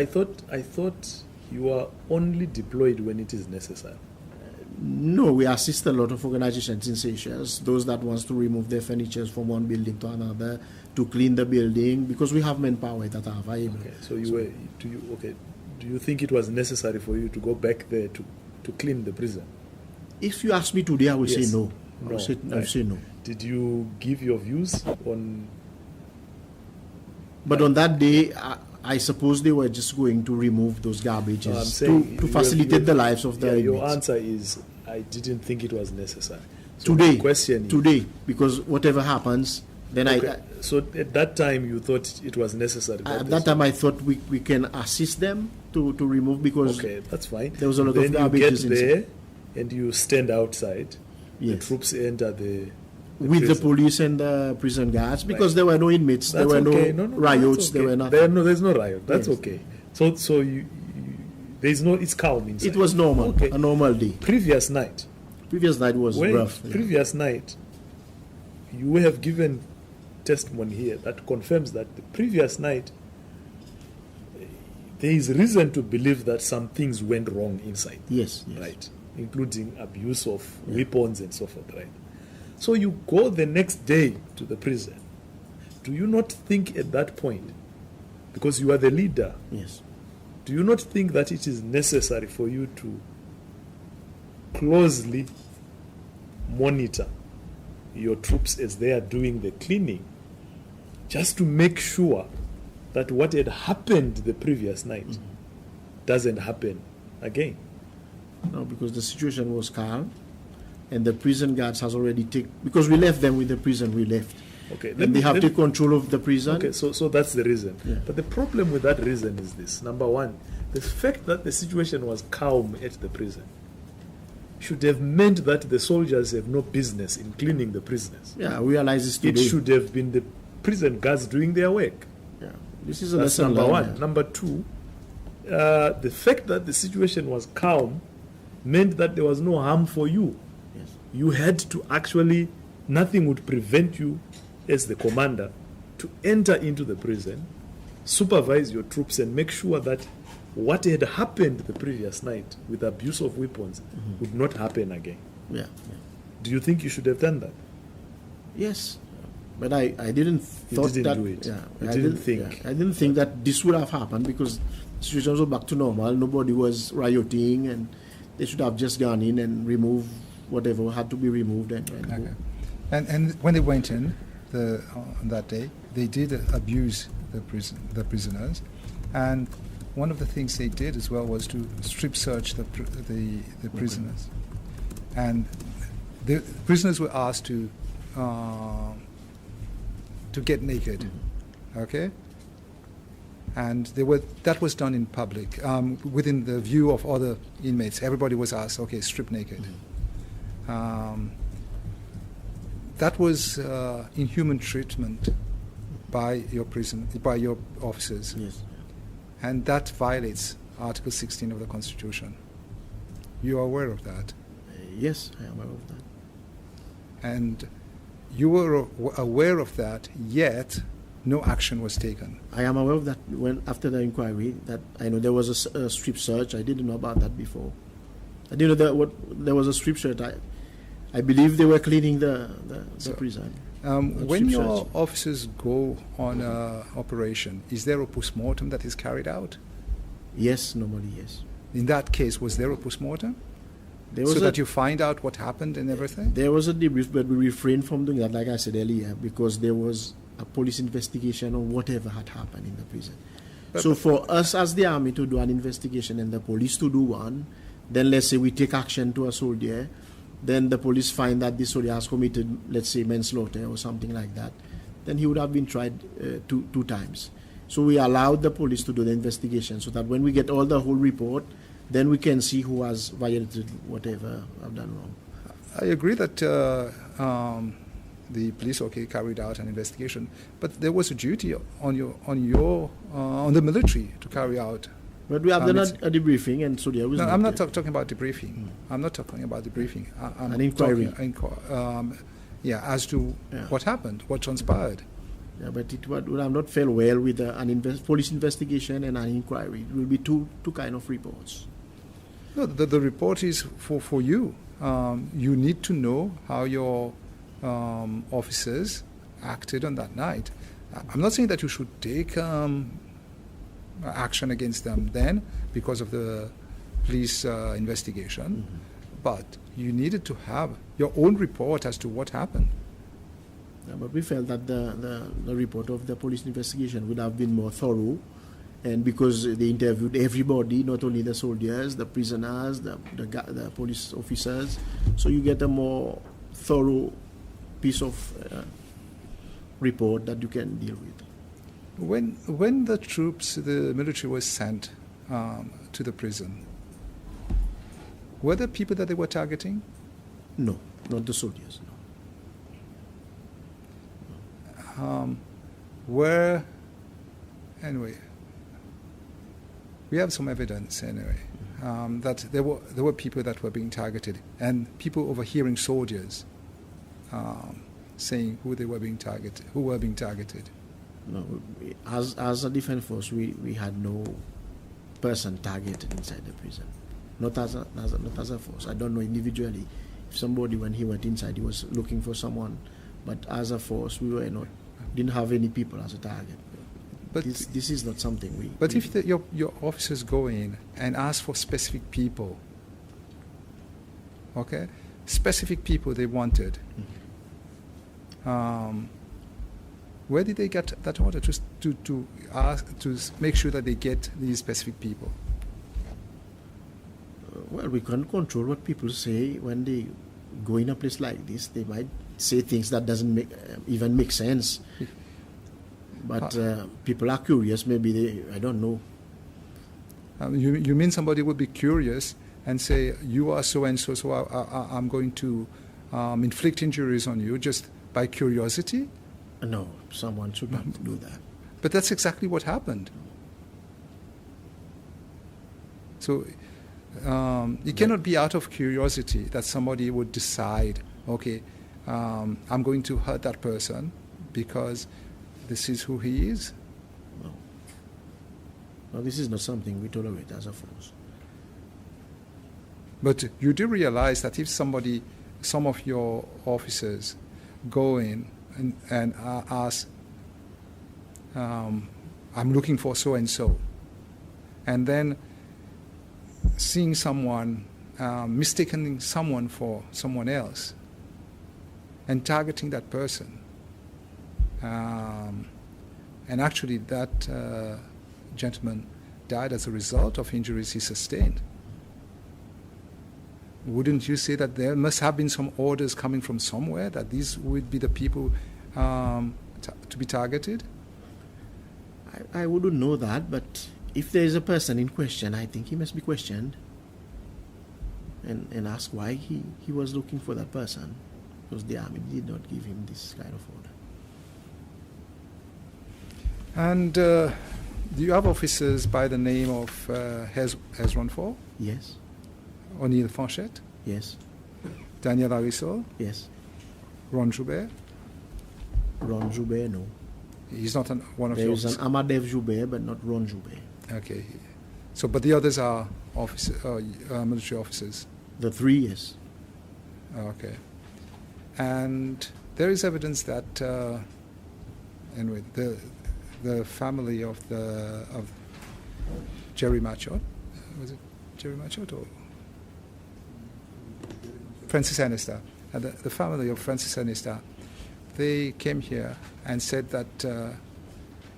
I thought you are only deployed when it is necessary. No, we assist a lot of organizations in Seychelles, those that wants to remove their furniture from one building to another, to clean the building, because we have manpower that are available. Okay, so do you think it was necessary for you to go back there to clean the prison? If you ask me today, I will Yes. say no. I No, will right. say no. Did you give your views on? But on that day, I suppose they were just going to remove those garbages No, I'm saying to facilitate the lives of the Your inmates. answer is, I didn't think it was necessary. So Today, the question is, today, because whatever happens, then okay, so at that time you thought it was necessary. at that time I thought we can assist them to remove, because Okay, that's fine. there was a lot of then you garbages get there inside. and you stand outside. Yes. The troops enter the with the prison. police and the prison guards, because Right. there were no inmates, there That's were okay. no, No, riots, that's there okay. were nothing. There's no riot. That's Yes. okay. So there's no. It's calm inside. It was normal, Okay. a normal day. Previous night. Previous night was rough. Yeah. Previous night, you have given testimony here that confirms that the previous night there is reason to believe that some things went wrong inside. Yes. Right, including abuse of weapons and so forth, right? So you go the next day to the prison. Do you not think at that point, because you are the leader, Yes. do you not think that it is necessary for you to closely monitor your troops as they are doing the cleaning, just to make sure that what had happened the previous night doesn't happen again? No, because the situation was calm, and the prison guards has already taken, because we left them with the prison, we left. Okay, And they have taken control of the prison. Okay, so that's the reason. Yeah. But the problem with that reason is this. Number one, the fact that the situation was calm at the prison should have meant that the soldiers have no business in cleaning the prisoners. Yeah, I realize this It today. should have been the prison guards doing their work. Yeah. This is a That's lesson number learned, one. yeah. Number two, the fact that the situation was calm meant that there was no harm for you. Yes. You had to actually, nothing would prevent you as the commander to enter into the prison, supervise your troops, and make sure that what had happened the previous night with abuse of weapons would not happen again. Yeah. Do you think you should have done that? Yes, but I didn't thought didn't that. do it. Yeah, You I didn't think. Yeah, I didn't think that this would have happened because the situation was back to normal. Nobody was rioting, and they should have just gone in and removed whatever had to be removed. Okay. And when they went in on that day, they did abuse the prisoners, and one of the things they did as well was to strip search the prisoners, and the prisoners were asked to get naked, okay, and that was done in public within the view of other inmates. Everybody was asked, okay, strip naked. That was inhuman treatment by your officers. Yes. And that violates Article 16 of the Constitution. You are aware of that? Yes, I am aware of that. And you were aware of that, yet no action was taken. I am aware of that after the inquiry, that I know there was a strip search. I didn't know about that before. I didn't know that there was a strip search. I believe they were cleaning the prison. When your officers go on an operation, is there a postmortem that is carried out? Yes, normally yes. In that case, was there a postmortem? So that you find out what happened and everything? There was a debrief, but we refrained from doing that, like I said earlier, because there was a police investigation on whatever had happened in the prison. So for us as the army to do an investigation and the police to do one, then let's say we take action to a soldier, then the police find that the soldier has committed, let's say, manslaughter or something like that, then he would have been tried two times. So we allowed the police to do the investigation so that when we get all the whole report, then we can see who has violated whatever I've done wrong. I agree that the police carried out an investigation, but there was a duty on the military to carry out. But we have done a debriefing, and so there was. No, I'm not talking about debriefing. I'm not talking about debriefing. I'm an inquiry. As to what happened, what transpired. Yeah, but it would have not fell well with police investigation and an inquiry. It will be two kind of reports. No, the report is for you. You need to know how your officers acted on that night. I'm not saying that you should take action against them then because of the police investigation, but you needed to have your own report as to what happened. Yeah, but we felt that the report of the police investigation would have been more thorough, and because they interviewed everybody, not only the soldiers, the prisoners, the police officers, so you get a more thorough piece of report that you can deal with. When the military was sent to the prison, were there people that they were targeting? No, not the soldiers. No. Anyway, we have some evidence anyway that there were people that were being targeted, and people overhearing soldiers saying who were being targeted. No, as a defense force, we had no person targeted inside the prison. Not as a force. I don't know individually if somebody, when he went inside, he was looking for someone, but as a force, we didn't have any people as a target. But this is not something we. But if your officers go in and ask for specific people, okay, specific people they wanted. Where did they get that order to make sure that they get these specific people? Well, we can't control what people say when they go in a place like this. They might say things that doesn't even make sense. But people are curious. Maybe I don't know. You mean somebody would be curious and say, you are so and so, so I'm going to inflict injuries on you just by curiosity? No, someone should not do that. But that's exactly what happened. So it cannot be out of curiosity that somebody would decide, okay, I'm going to hurt that person because this is who he is? No. No, this is not something we tolerate as a force. But you do realize that if some of your officers go in and ask, I'm looking for so-and-so, and then seeing someone, mistaking someone for someone else, and targeting that person, and actually that gentleman died as a result of injuries he sustained. Wouldn't you say that there must have been some orders coming from somewhere that these would be the people to be targeted? I wouldn't know that, but if there is a person in question, I think he must be questioned and asked why he was looking for that person, because the army did not give him this kind of order. And do you have officers by the name of Hezron 4? Yes. O'Neill Fanchette? Yes. Daniel Arisol? Yes. Ron Joubert? Ron Joubert, no. He's not one of There your is an officers? Amadev Joubert, but not Ron Joubert. Okay. So, but the others are military officers? The three, yes. Okay. And there is evidence that, anyway, the family of Jerry Machot, was it Jerry Machot or Francis Anista? The family of Francis Anista, they came here and said that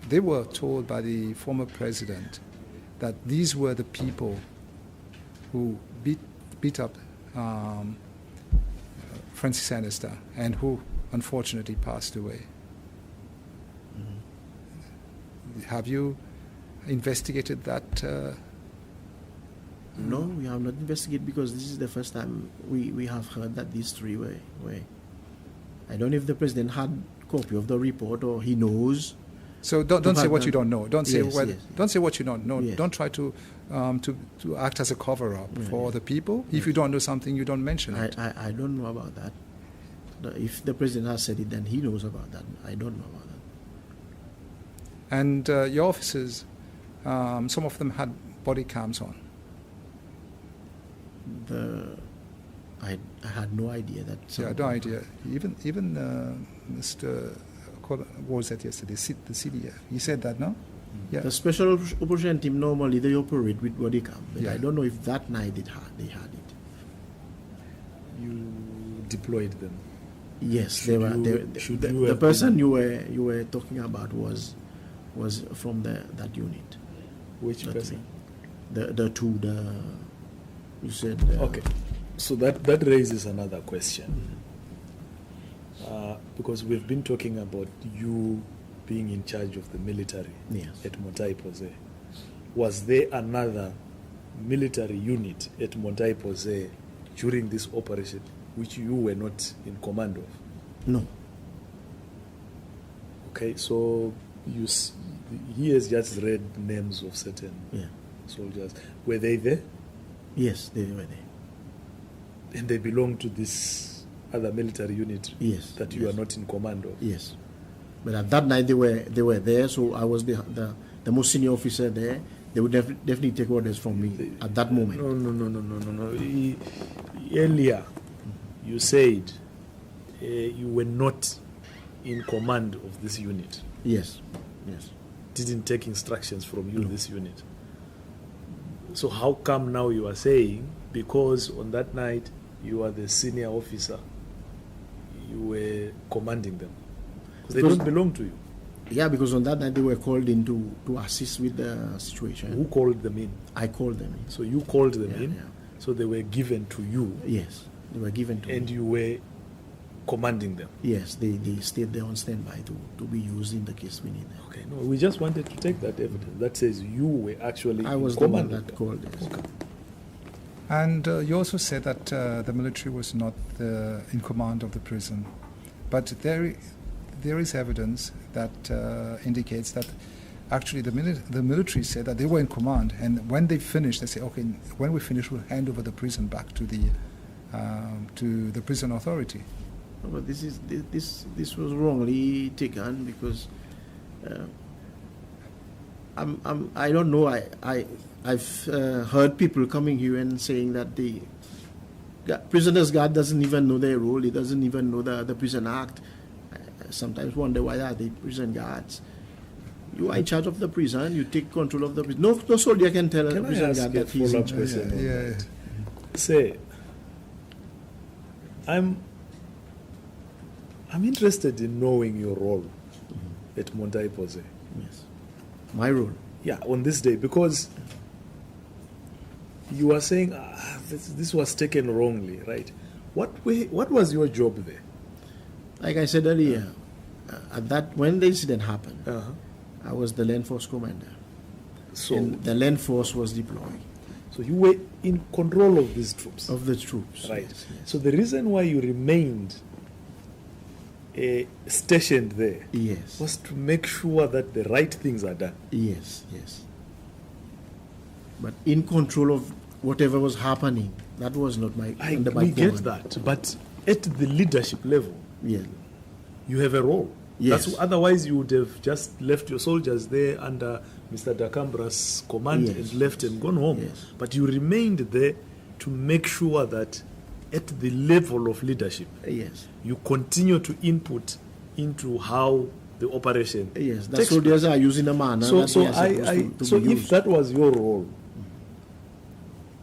they were told by the former president that these were the people who beat up Francis Anista and who unfortunately passed away. Mm-hmm. Have you investigated that? No, we have not investigated, because this is the first time we have heard that these three were. I don't know if the president had copy of the report or he knows. So don't say what you don't know. Don't say Don't say what you don't know. Yes. Don't try to act as a cover-up for the people. If you don't know something, you don't mention it. I don't know about that. If the president has said it, then he knows about that. I don't know about that. And your officers, some of them had body cams on. I had no idea that. Yeah, no idea. Even Mr. What was that yesterday? The CDF. He said that, no? Yeah. The special operation team, normally they operate with body cam, but Yeah. I don't know if that night they had it. You deployed them. Yes, Should you the have person you were talking about was from that unit. Which That person? You said. Okay, so that raises another question. Because we've been talking about you being in charge of the military Yes. at Montagne POSÉE. Was there another military unit at Montagne POSÉE during this operation which you were not in command of? No. Okay, so he has just read names of certain soldiers. Were they there? Yes, they were there. And they belong to this other military unit that you are not in command of? Yes. But at that night they were there, so I was the most senior officer there. They would definitely take orders from me at that moment. No. Earlier, you said you were not in command of this unit. Yes. Didn't take instructions from you, this unit. So how come now you are saying, because on that night you are the senior officer, you were commanding them? Because they don't belong to you. Yeah, because on that night they were called in to assist with the situation. Who called them in? I called them in. So you called them in? Yeah. So they were given to you? Yes, they were given to me. And you were commanding them? Yes, they stayed there on standby to be used in the case we need them. Okay, no, we just wanted to take that evidence. That says you were actually I was the one commanding that them. called this. Okay. And you also said that the military was not in command of the prison. But there is evidence that indicates that actually the military said that they were in command, and when they finished, they say, okay, when we finish, we'll hand over the prison back to the prison authority. But this was wrongly taken because I don't know. I've heard people coming here and saying that the prisoner's guard doesn't even know their role. He doesn't even know the Prison Act. I sometimes wonder why are they prison guards. You are in charge of the prison. You take control of the prison. No soldier can tell a prison guard that he's in charge. Yeah. Say, I'm interested in knowing your role at MONTAGNE POSÉE. Yes. My role. Yeah, on this day, because you are saying this was taken wrongly, right? What was your job there? Like I said earlier, when the incident happened, Uh-huh. I was the land force commander. So, And the land force was deployed. so you were in control of these troops, Of the troops. right? Yes, yes. So the reason why you remained stationed there Yes. was to make sure that the right things are done. Yes, yes. But in control of whatever was happening, that was not my under my We get command. that, but at the leadership level, Yeah. you have a role. Yes. Otherwise, you would have just left your soldiers there under Mr. Dakambra's command Yes, and left and gone home. yes. But you remained there to make sure that at the level of leadership, Yes. you continue to input into how the operation Yes. The takes soldiers are using a manner so, that so they are supposed to so be if used. that was your role,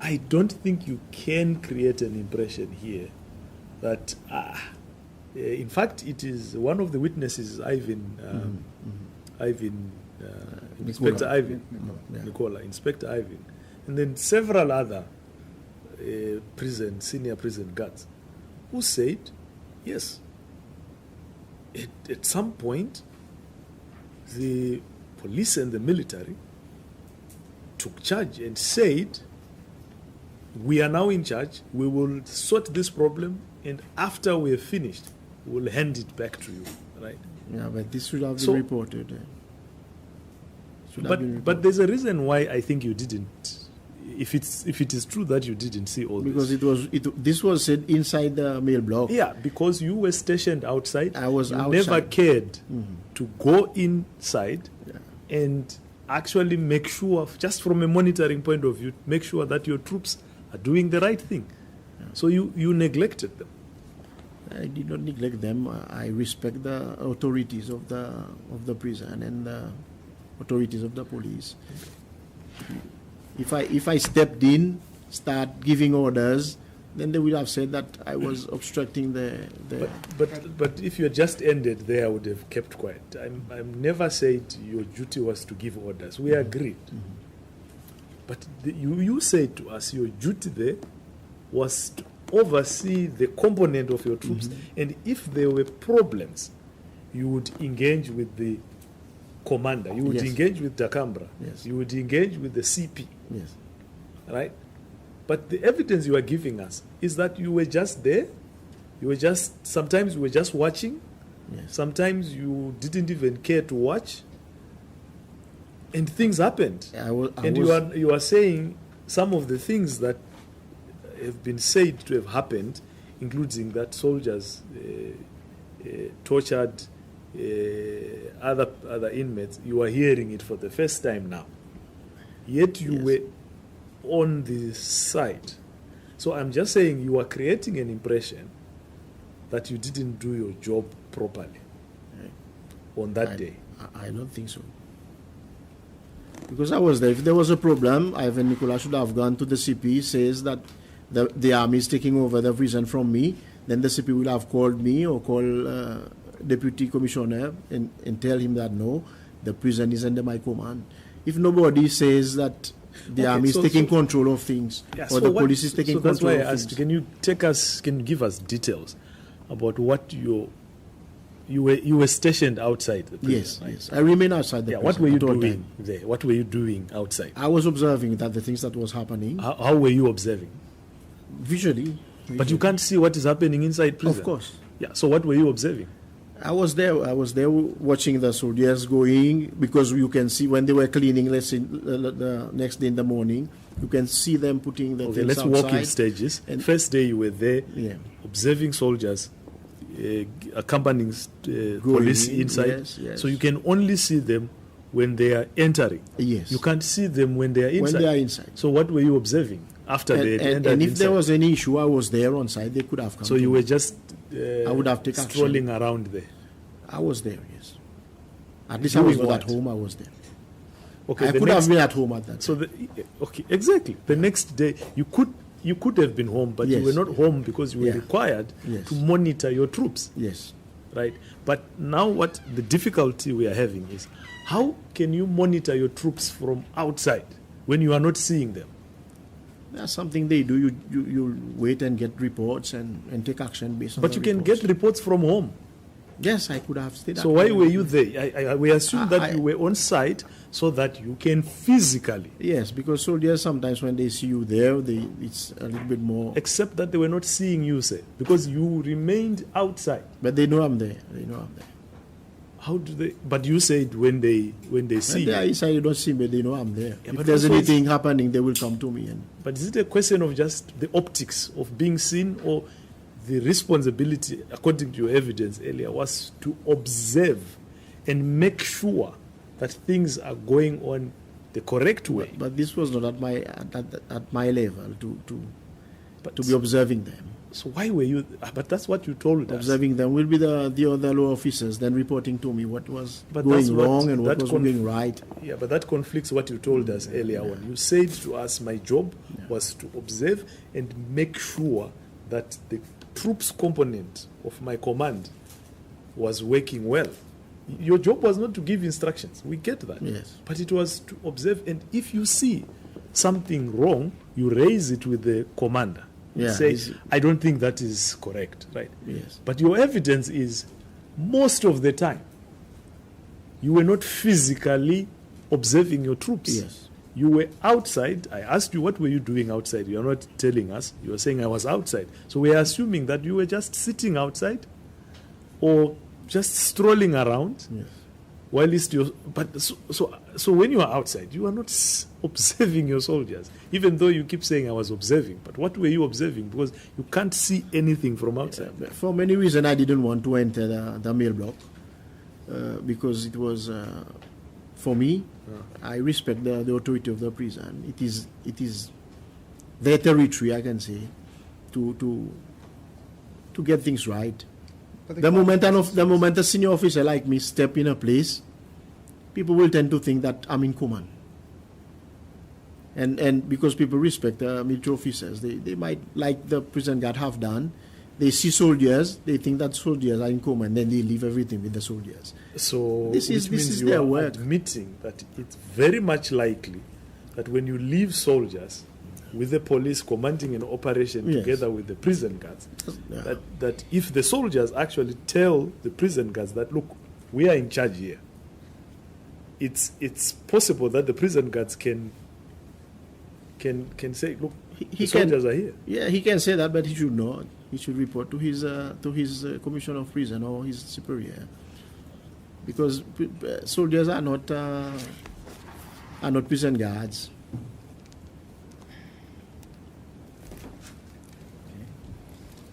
I don't think you can create an impression here that in fact it is one of the witnesses, Ivan, Inspector Ivan, Yeah. Nicola, Inspector Ivan, and then several other senior prison guards who said, yes, at some point, the police and the military took charge and said, we are now in charge, we will sort this problem, and after we have finished, we will hand it back to you, right? Yeah, but this should have been So- reported. Should have been But reported. there's a reason why I think you didn't. If it is true that you didn't see all Because this. this was said inside the mail block. Yeah, because you were stationed outside. I was you outside. never cared Mhm. to go inside Yeah. and actually make sure, just from a monitoring point of view, make sure that your troops are doing the right thing. So you neglected them. I did not neglect them. I respect the authorities of the prison and the authorities of the police. If I stepped in, start giving orders, then they would have said that I was obstructing the But if you had just ended there, I would have kept quiet. I'm never said your duty was to give orders. We agreed. But you said to us your duty there was to oversee the component of your troops, and if there were problems, you would engage with the commander, you would Yes. engage with Dakambra, Yes. you would engage with the CP, Yes. right? But the evidence you are giving us is that you were just there, sometimes you were just watching, Yes. sometimes you didn't even care to watch, and things happened. And you are saying some of the things that have been said to have happened, including that soldiers tortured other inmates. You are hearing it for the first time now. Yet you Yes. were on the side. So I'm just saying you are creating an impression that you didn't do your job properly on that day. I don't think so. Because I was there. If there was a problem, Ivan Nicola should have gone to the CP, says that the army is taking over the prison from me. Then the CP would have called me or called Deputy Commissioner and tell him that no, the prison is under my command. If nobody says that the army is taking control of things, Yeah, or the police is taking so that's control why of I asked, things. can you give us details about what you were stationed outside the prison? Yes, right? yes. I remain outside the Yeah, prison. what were you at all doing time. there? What were you doing outside? I was observing that the things that was happening How were you observing? visually. But you can't see what is happening inside prison. Of course. Yeah. So what were you observing? I was there watching the soldiers going, because you can see when they were cleaning, let's say the next day in the morning, you can see them putting the Okay, things let's outside. walk in stages. And- First day you were there Yeah. observing soldiers accompanying police inside. Yes, yes. So you can only see them when they are entering. Yes. You can't see them when they are inside. When they are inside. So what were you observing after they had entered and if inside? there was any issue, I was there on site. They could have come. So to you me. were just I would have taken strolling around there. I was there, yes. At least I was Doing not at what? home. I was there. Okay, I the could next- have been at home at that So time. okay, exactly. The next day you could have been home, but you Yes. were not home because you were Yeah. required Yes. to monitor your troops, Yes. right? But now what the difficulty we are having is how can you monitor your troops from outside when you are not seeing them? That's something they do. You wait and get reports and take action based on But the you can reports. get reports from home. Yes, I could have stayed at So why home. were you there? We assume that I- you were on site so that you can physically, Yes, because soldiers sometimes when they see you there, it's a little bit more. except that they were not seeing you, say, because you remained outside. But they know I'm there. They know I'm there. How do they? But you said when they see When they are you. inside, you don't see me. They know I'm there. Yeah, If but there's also anything happening, they will come to me. And But is it a question of just the optics of being seen, or the responsibility, according to your evidence earlier, was to observe and make sure that things are going on the correct way? but this was not at my level But to be observing them. so why were you? But that's what you told us. Observing them will be the other lower officers then reporting to me what was But that's going what- wrong and what that was conf- going right. Yeah, but that conflicts what you told us earlier on. You said to us, my job was to observe and make sure that the troops component of my command was working well. Your job was not to give instructions. We get that. Yes. But it was to observe, and if you see something wrong, you raise it with the commander. You Yeah, say, he's- I don't think that is correct, right? Yes. But your evidence is most of the time you were not physically observing your troops. Yes. You were outside. I asked you, what were you doing outside? You are not telling us. You are saying I was outside. So we are assuming that you were just sitting outside or just strolling around. Yes. While so when you are outside, you are not observing your soldiers, even though you keep saying I was observing. But what were you observing? Because you can't see anything from outside. For many reasons, I didn't want to enter the mail block because it was, for me, I respect the authority of the prison. It is their territory, I can say, to get things right. But The moment a senior officer like me step in a place, people will tend to think that I'm in command. And because people respect military officers, they might, like the prison guard have done, they see soldiers, they think that soldiers are in command, then they leave everything with the soldiers. So This which means is you their are work. admitting that it's very much likely that when you leave soldiers with the police commanding an operation Yes. together with the prison guards, Yeah. that if the soldiers actually tell the prison guards that, look, we are in charge here, it's possible that the prison guards can say, look, He the soldiers are here. Yeah, he can say that, but he should not. He should report to his commissioner of prison or his superior, because soldiers are not prison guards.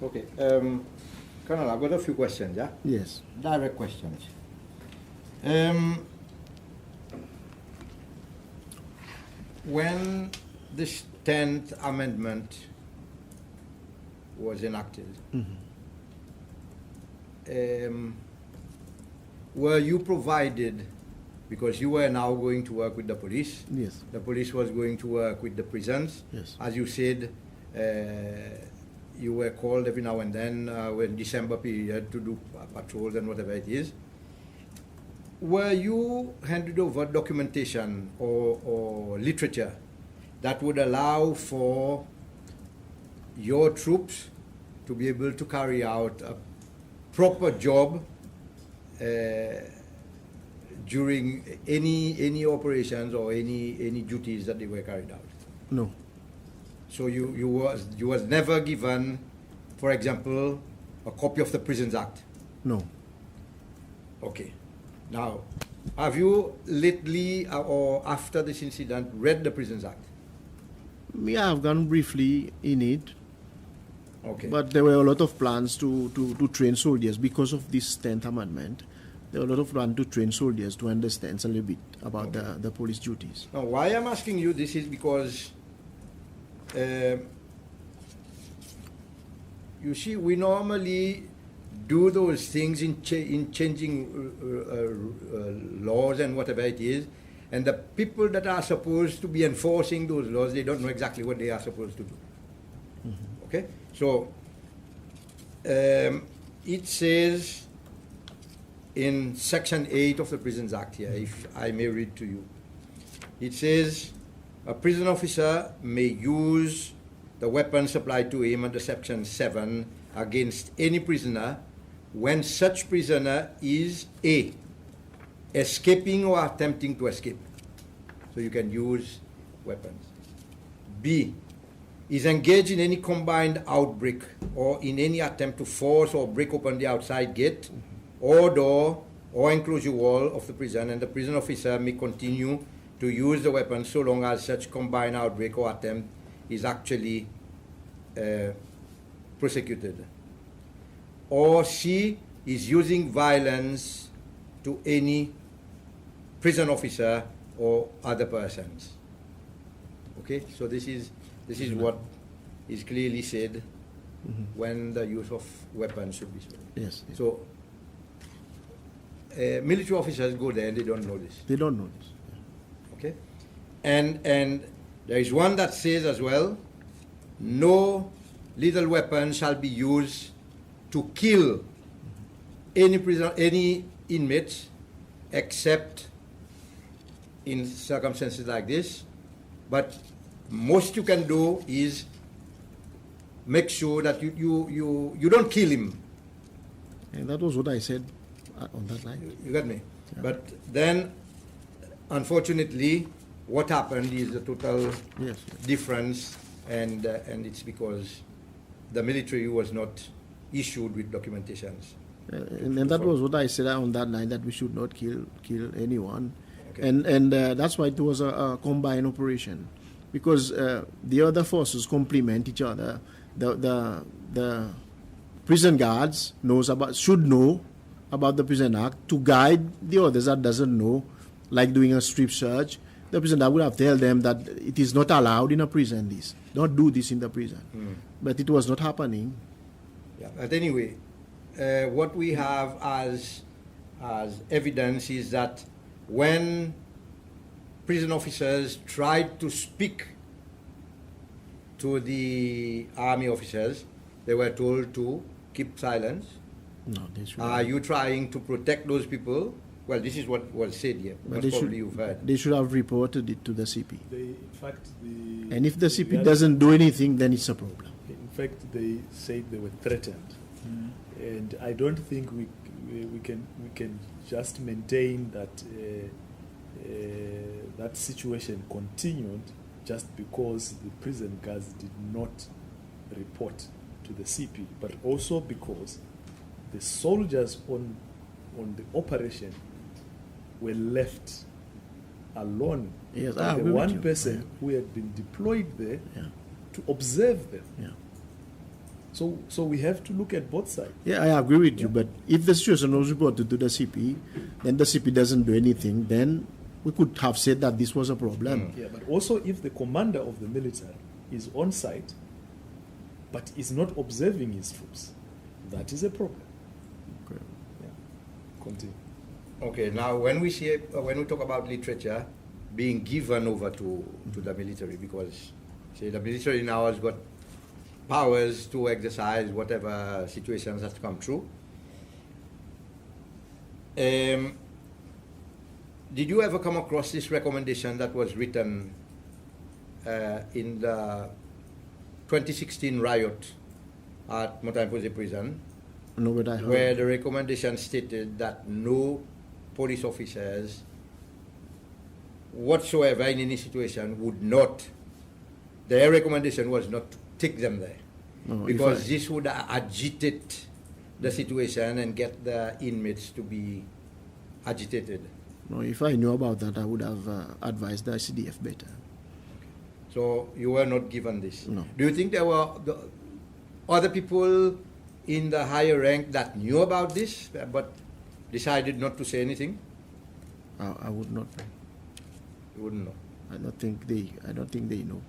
Okay. Colonel, I've got a few questions, yeah? Yes. Direct questions. When this 10th Amendment was enacted, were you provided, because you were now going to work with the police, Yes. the police was going to work with the prisons. Yes. As you said, you were called every now and then when December period to do patrols and whatever it is. Were you handed over documentation or literature that would allow for your troops to be able to carry out a proper job during any operations or any duties that they were carried out? No. So you was never given, for example, a copy of the Prisons Act? No. Okay. Now, have you lately or after this incident read the Prisons Act? Me, I have gone briefly in it. Okay. But there were a lot of plans to train soldiers because of this 10th Amendment. There were a lot of plans to train soldiers to understand a little bit about the police duties. Now, why I'm asking you this is because, you see, we normally do those things in changing laws and whatever it is, and the people that are supposed to be enforcing those laws, they don't know exactly what they are supposed to do. Mm-hmm. Okay? So, it says in Section 8 of the Prisons Act here, if I may read to you, it says, a prison officer may use the weapon supplied to him under Section 7 against any prisoner when such prisoner is A, escaping or attempting to escape. So you can use weapons. B, is engaged in any combined outbreak or in any attempt to force or break open the outside gate or door or enclosure wall of the prison, and the prison officer may continue to use the weapon so long as such combined outbreak or attempt is actually prosecuted. Or C, is using violence to any prison officer or other persons. Okay, so this is what is clearly said when the use of weapons should be said. Yes. So military officers go there and they don't know this. They don't know this. Okay, and there is one that says as well, no lethal weapon shall be used to kill any inmates except in circumstances like this. But most you can do is make sure that you don't kill him. And that was what I said on that line. You got me? Yeah. But then, unfortunately, what happened is a total difference, and it's because the military was not issued with documentations. And that was what I said on that line, that we should not kill anyone. Okay. And that's why it was a combined operation, because the other forces complement each other. The prison guards should know about the Prison Act to guide the others that doesn't know, like doing a strip search. The prison guard would have tell them that it is not allowed in a prison. Don't do this in the prison. But it was not happening. Yeah. But anyway, what we have as evidence is that when prison officers tried to speak to the army officers, they were told to keep silence. No, they should. Are you trying to protect those people? Well, this is what was said here. But Most probably you've heard. They should have reported it to the CP. In fact, And if the CP doesn't do anything, then it's a problem. In fact, they said they were threatened, and I don't think we can just maintain that that situation continued just because the prison guards did not report to the CP, but also because the soldiers on the operation were left alone. Yes, by I the agree with one you. person who had been deployed there Yeah. to observe them. Yeah. So we have to look at both sides. Yeah, I agree with you. But if the situation was reported to the CP, then the CP doesn't do anything, then we could have said that this was a problem. Yeah, but also if the commander of the military is on site, but is not observing his troops, that is a problem. Okay. Yeah. Continue. Okay, now when we talk about literature being given over to the military, because say the military now has got powers to exercise whatever situations that come through. Did you ever come across this recommendation that was written in the 2016 riot at MONTAGNE prison, No, but I heard. where the recommendation stated that no police officers whatsoever in any situation would not, their recommendation was not to take them there, No, because this would agitate the situation and get the inmates to be agitated. No, if I knew about that, I would have advised the CDF better. So you were not given this. No. Do you think there were other people in the higher rank that knew about this but decided not to say anything? I would not know. You wouldn't know. I don't think they know.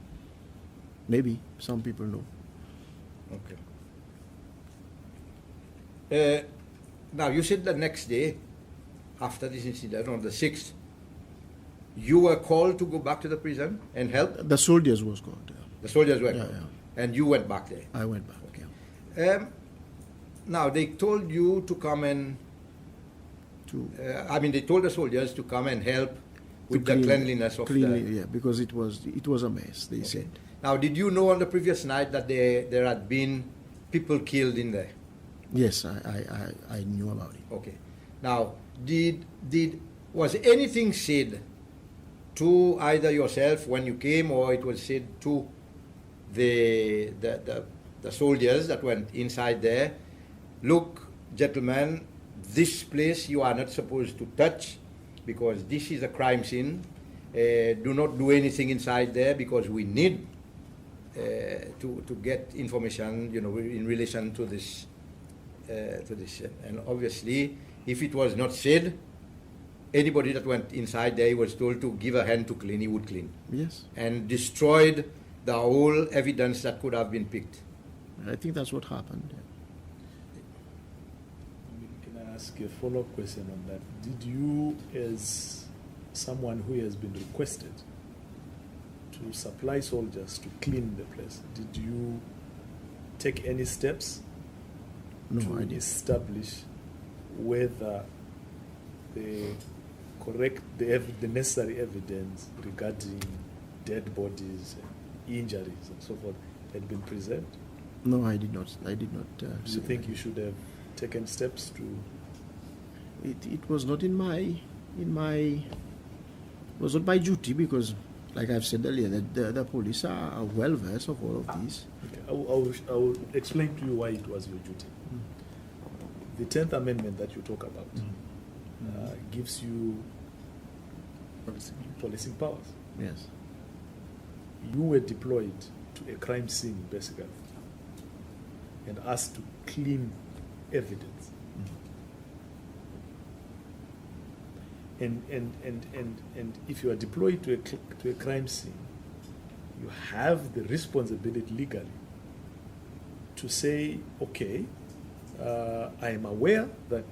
Maybe some people know. Okay. Now you said the next day, after this incident, on the 6th, you were called to go back to the prison and help? The soldiers was called. Yeah. The soldiers were Yeah, called. yeah. And you went back there? I went back. Okay. Yeah. Now they told you to come and, they told the soldiers to come and help with the cleanliness of the... Yeah, because it was a mess, they said. Now, did you know on the previous night that there had been people killed in there? Yes, I knew about it. Okay. Now, was anything said to either yourself when you came, or it was said to the soldiers that went inside there? Look, gentlemen, this place you are not supposed to touch because this is a crime scene. Do not do anything inside there because we need to get information, in relation to this. And obviously, if it was not said, anybody that went inside there was told to give a hand to clean, he would clean. Yes. And destroyed the whole evidence that could have been picked. I think that's what happened. Can I ask a follow-up question on that? Did you, as someone who has been requested to supply soldiers to clean the place, did you take any steps No, I didn't. establish whether the necessary evidence regarding dead bodies, injuries, and so forth had been preserved? No, I did not. I did not. Do you think you should have taken steps to? It was not in my was not my duty, because, like I've said earlier, that the police are well versed of all of these. Okay. I will explain to you why it was your duty. The 10th Amendment that you talk about gives you policing powers. Yes. You were deployed to a crime scene, basically, and asked to clean evidence. And if you are deployed to a crime scene, you have the responsibility legally to say, okay, I am aware that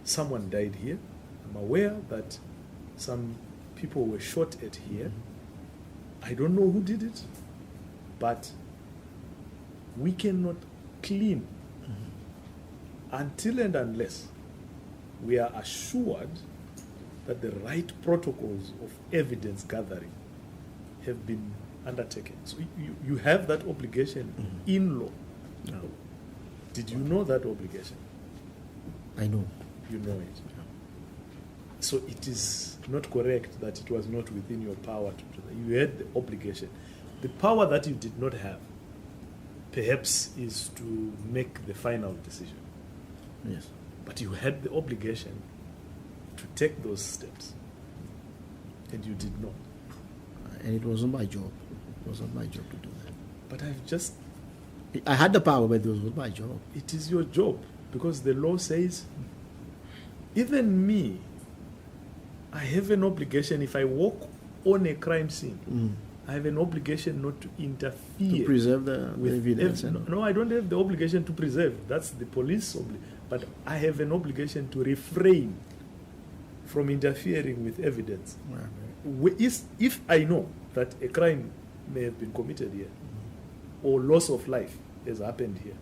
someone died here. I'm aware that some people were shot at here. I don't know who did it, but we cannot clean until and unless we are assured that the right protocols of evidence gathering have been undertaken. So you have that obligation in law. No. Did you know that obligation? I know. You know it. So it is not correct that it was not within your power to do that. You had the obligation. The power that you did not have, perhaps, is to make the final decision. Yes. But you had the obligation to take those steps, and you did not. And it wasn't my job. It wasn't my job to do that. But I've just... I had the power, but it wasn't my job. It is your job, because the law says, even me, I have an obligation. If I walk on a crime scene, I have an obligation not to interfere. To preserve the evidence. No, I don't have the obligation to preserve. That's the police obligation. But I have an obligation to refrain from interfering with evidence. If I know that a crime may have been committed here, or loss of life has happened here,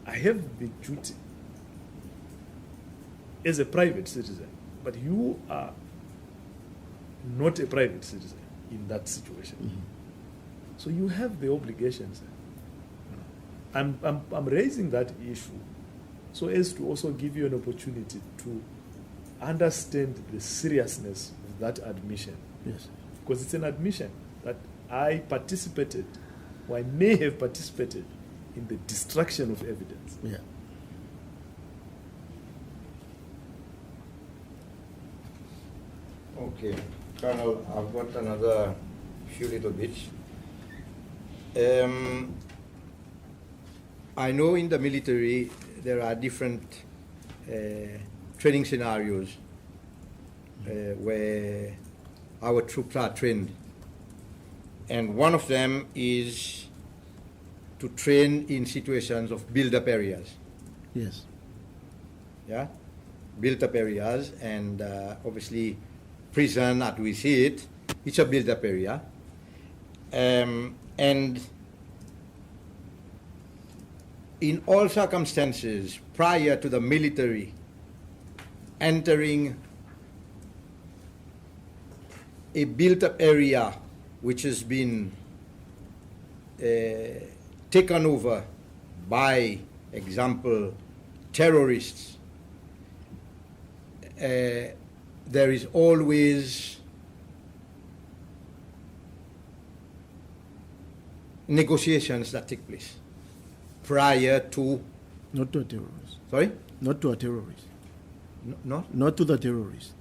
I have the duty as a private citizen. But you are not a private citizen in that situation. So you have the obligations. I'm raising that issue so as to also give you an opportunity to understand the seriousness of that admission. Yes. Because it's an admission that I participated, or I may have participated, in the destruction of evidence. Yeah. Okay, Colonel, I've got another few little bits. I know in the military there are different training scenarios where our troops are trained. And one of them is to train in situations of build-up areas. Yes. Yeah? Built-up areas, and obviously prison, as we see it, it's a built-up area. And in all circumstances, prior to the military entering a built-up area which has been taken over by, example, terrorists, there is always negotiations that take place prior to... Not to a terrorist. Sorry? Not to a terrorist. No? Not to the terrorist.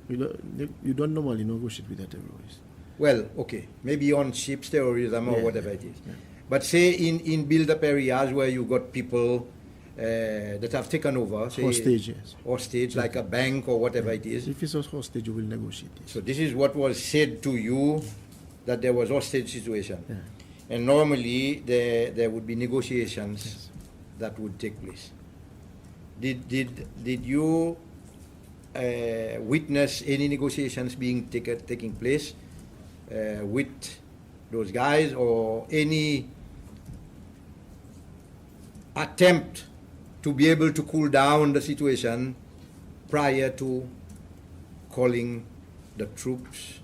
You don't normally negotiate with a terrorist. Well, okay, maybe on ships, terrorism, or Yeah, whatever yeah, it is. yeah. But say in build-up areas where you got people that have taken over, say Hostage, yes. hostage, like a bank or whatever it is. If it's a hostage, you will negotiate it. So this is what was said to you, that there was hostage situation. Yeah. And normally there would be negotiations Yes. that would take place. Did you witness any negotiations taking place with those guys, or any attempt to be able to cool down the situation prior to calling the troops?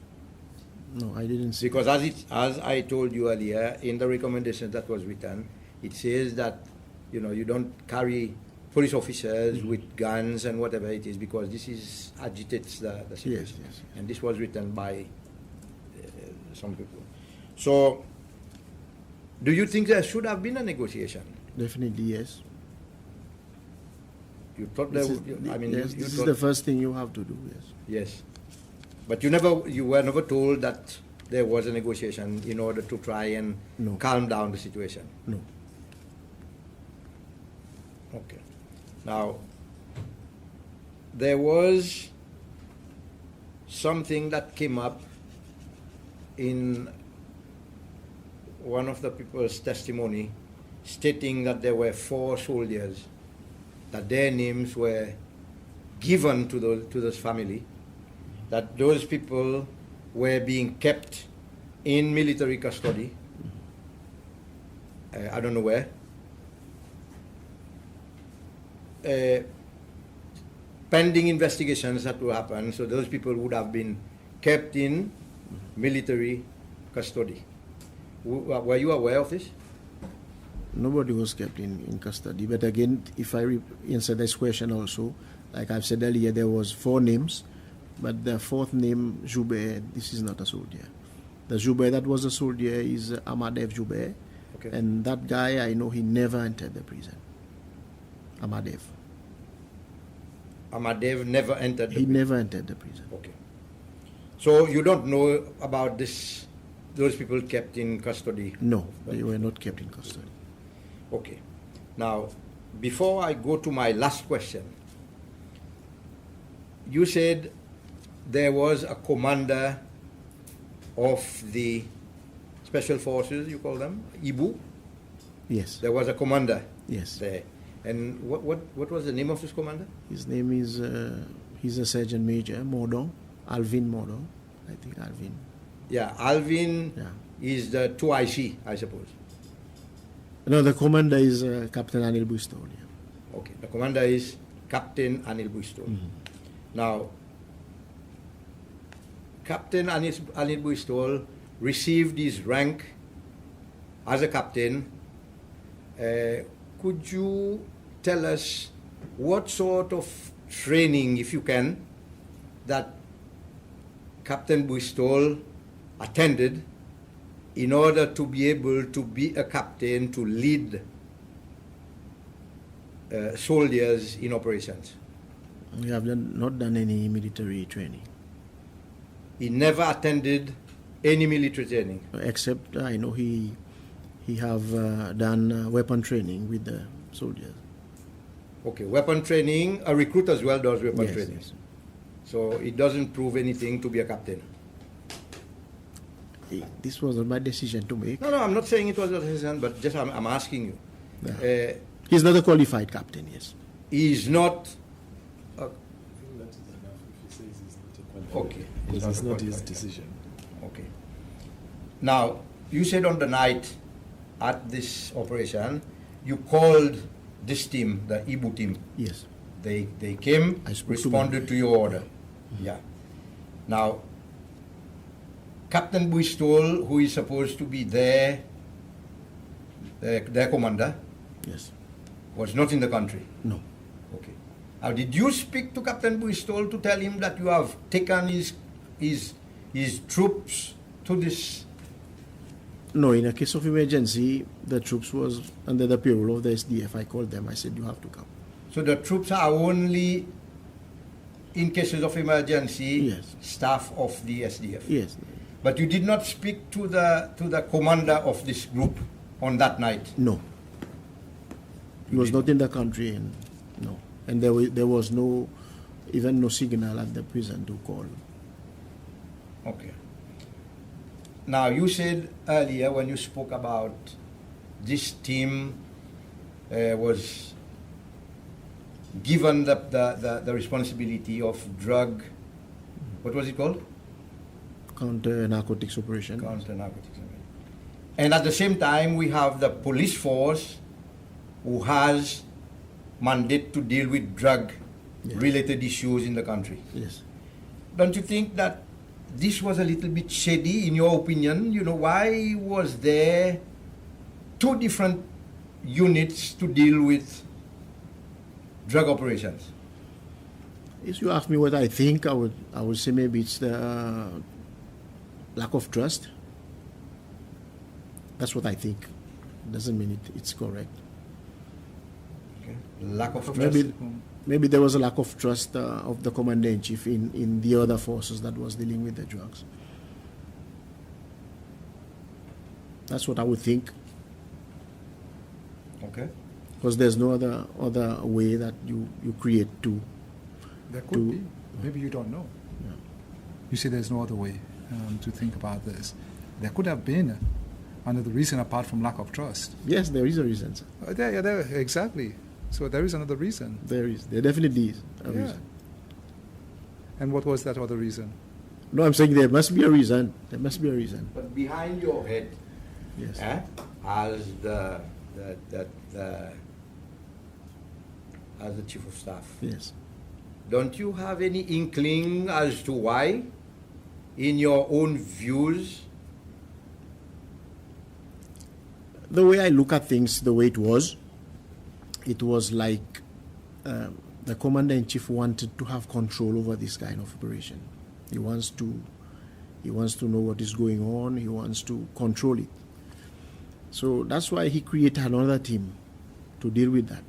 No, I didn't see. Because as I told you earlier, in the recommendation that was written, it says that you don't carry police officers with guns and whatever it is, because this agitates the situation. Yes. And this was written by some people. So, do you think there should have been a negotiation? Definitely, yes. You thought there would? Yes, this is the first thing you have to do, yes. Yes, but you were never told that there was a negotiation in order to try and No. calm down the situation. No. Okay. Now, there was something that came up in one of the people's testimony, stating that there were 4 soldiers, that their names were given to this family, that those people were being kept in military custody. I don't know where. Pending investigations that will happen, so those people would have been kept in military custody. Were you aware of this? Nobody was kept in custody. But again, if I answer this question also, like I've said earlier, there was 4 names, but the 4th name, Joubert, this is not a soldier. The Joubert that was a soldier is Amadev Joubert, Okay. and that guy, I know he never entered the prison. Amadev. Amadev never entered the He never entered the prison. Okay. So you don't know about those people kept in custody? No, they were not kept in custody. Okay. Now, before I go to my last question, you said there was a commander of the Special Forces, you call them, Ibu? Yes. There was a commander Yes. there. And what was the name of this commander? His name is, he's a Sergeant Major, Mordon, Alvin Mordon, I think Alvin. Yeah, Alvin Yeah. is the 2IC, I suppose. No, the commander is Captain Anil Bustol. Yeah. Okay, the commander is Captain Anil Bustol. Now, Captain Anil Bustol received his rank as a captain. Could you tell us what sort of training, if you can, that Captain Bustol attended in order to be able to be a captain to lead soldiers in operations? We have not done any military training, He never attended any military training. except I know he he have done weapon training with the soldiers. Okay, weapon training, a recruit as well does weapon Yes, training. yes. So it doesn't prove anything to be a captain. This was not my decision to make. No, I'm not saying it was a decision, but just I'm asking you. Yeah. He's not a qualified captain, yes. He is not. I think that is enough if he says he's not a qualified. Okay. Because it's not his qualified. decision. Okay. Now, you said on the night at this operation, you called this team, the Ibu team. Yes. They came, I spoke to responded them. to your order. Yeah. Now, Captain Buistol, who is supposed to be their commander, Yes. was not in the country. No. Okay. Now, did you speak to Captain Buistol to tell him that you have taken his troops to this? No, in a case of emergency, the troops was under the payroll of the SDF. I called them. I said, you have to come. So the troops are only, in cases of emergency, Yes. staff of the SDF. Yes. But you did not speak to the commander of this group on that night. No. He was not in the country, and no. And there was even no signal at the prison to call. Okay. Now, you said earlier when you spoke about this team was given the responsibility of drug, what was it called? Counter narcotics operation. Counter narcotics. And at the same time, we have the police force who has mandate to deal with drug-related issues in the country. Yes. Don't you think that this was a little bit shady, in your opinion? You know, why was there two different units to deal with drug operations? If you ask me what I think, I would say maybe it's the lack of trust. That's what I think. Doesn't mean it's correct. Okay. Lack of trust. Maybe there was a lack of trust of the commander-in-chief in the other forces that was dealing with the drugs. That's what I would think. Okay. Because there's no other way that you create two. There could be. Maybe you don't know. Yeah. You say there's no other way to think about this. There could have been another reason apart from lack of trust. Yes, there is a reason, sir. Exactly. So there is another reason. There definitely is a reason. And what was that other reason? No, I'm saying there must be a reason. There must be a reason. But behind your head, Yes. as the chief of staff, Yes. don't you have any inkling as to why, in your own views? The way I look at things, the way it was like the commander-in-chief wanted to have control over this kind of operation. He wants to know what is going on. He wants to control it. So that's why he created another team to deal with that.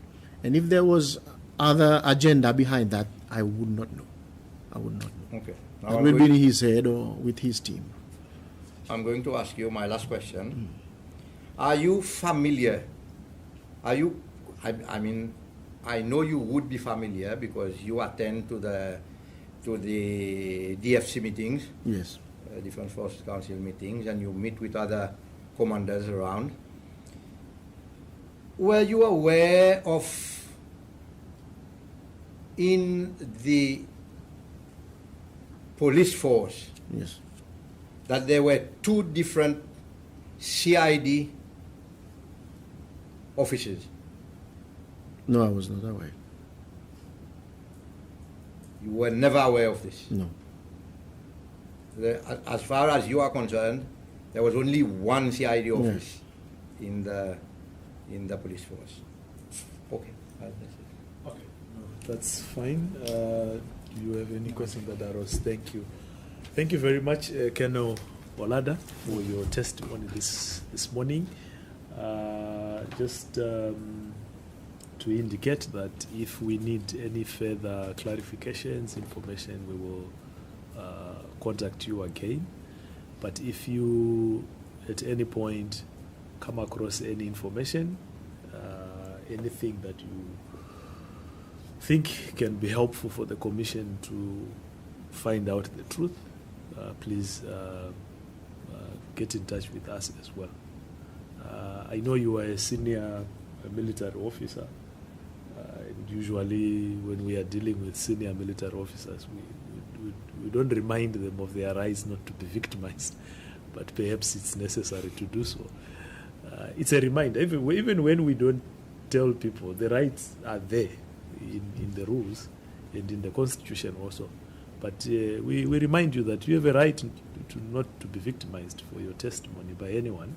And if there was other agenda behind that, I would not know. I would not know. Okay. That will be in his head or with his team. I'm going to ask you my last question. Are you familiar? I mean, I know you would be familiar because you attend to the DFC meetings, Yes. Defense Forces Council meetings, and you meet with other commanders around. Were you aware of, in the police force, Yes. that there were two different CID officers? No, I was not aware. You were never aware of this? No. As far as you are concerned, there was only one CID office in the police force. Okay. That's it. Okay, no, that's fine. Do you have any questions, Dadaros? Thank you. Thank you very much, Colonel Olada, for your testimony this morning. Just to indicate that if we need any further clarifications, information, we will contact you again. But if you, at any point, come across any information, anything that you think can be helpful for the Commission to find out the truth, please get in touch with us as well. I know you are a senior military officer, and usually when we are dealing with senior military officers, we don't remind them of their rights not to be victimized, but perhaps it's necessary to do so. It's a reminder, even when we don't tell people, the rights are there in the rules and in the Constitution also. But we remind you that you have a right to not to be victimized for your testimony by anyone,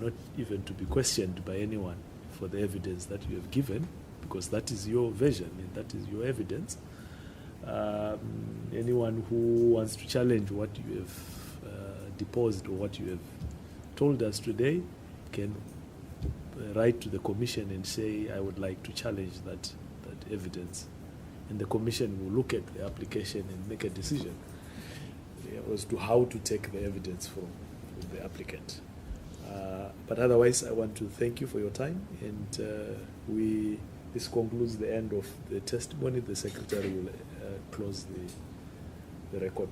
not even to be questioned by anyone for the evidence that you have given, because that is your version and that is your evidence. Anyone who wants to challenge what you have deposed or what you have told us today can write to the Commission and say, I would like to challenge that evidence. And the Commission will look at the application and make a decision as to how to take the evidence from the applicant. But otherwise, I want to thank you for your time, and this concludes the end of the testimony. The Secretary will close the record.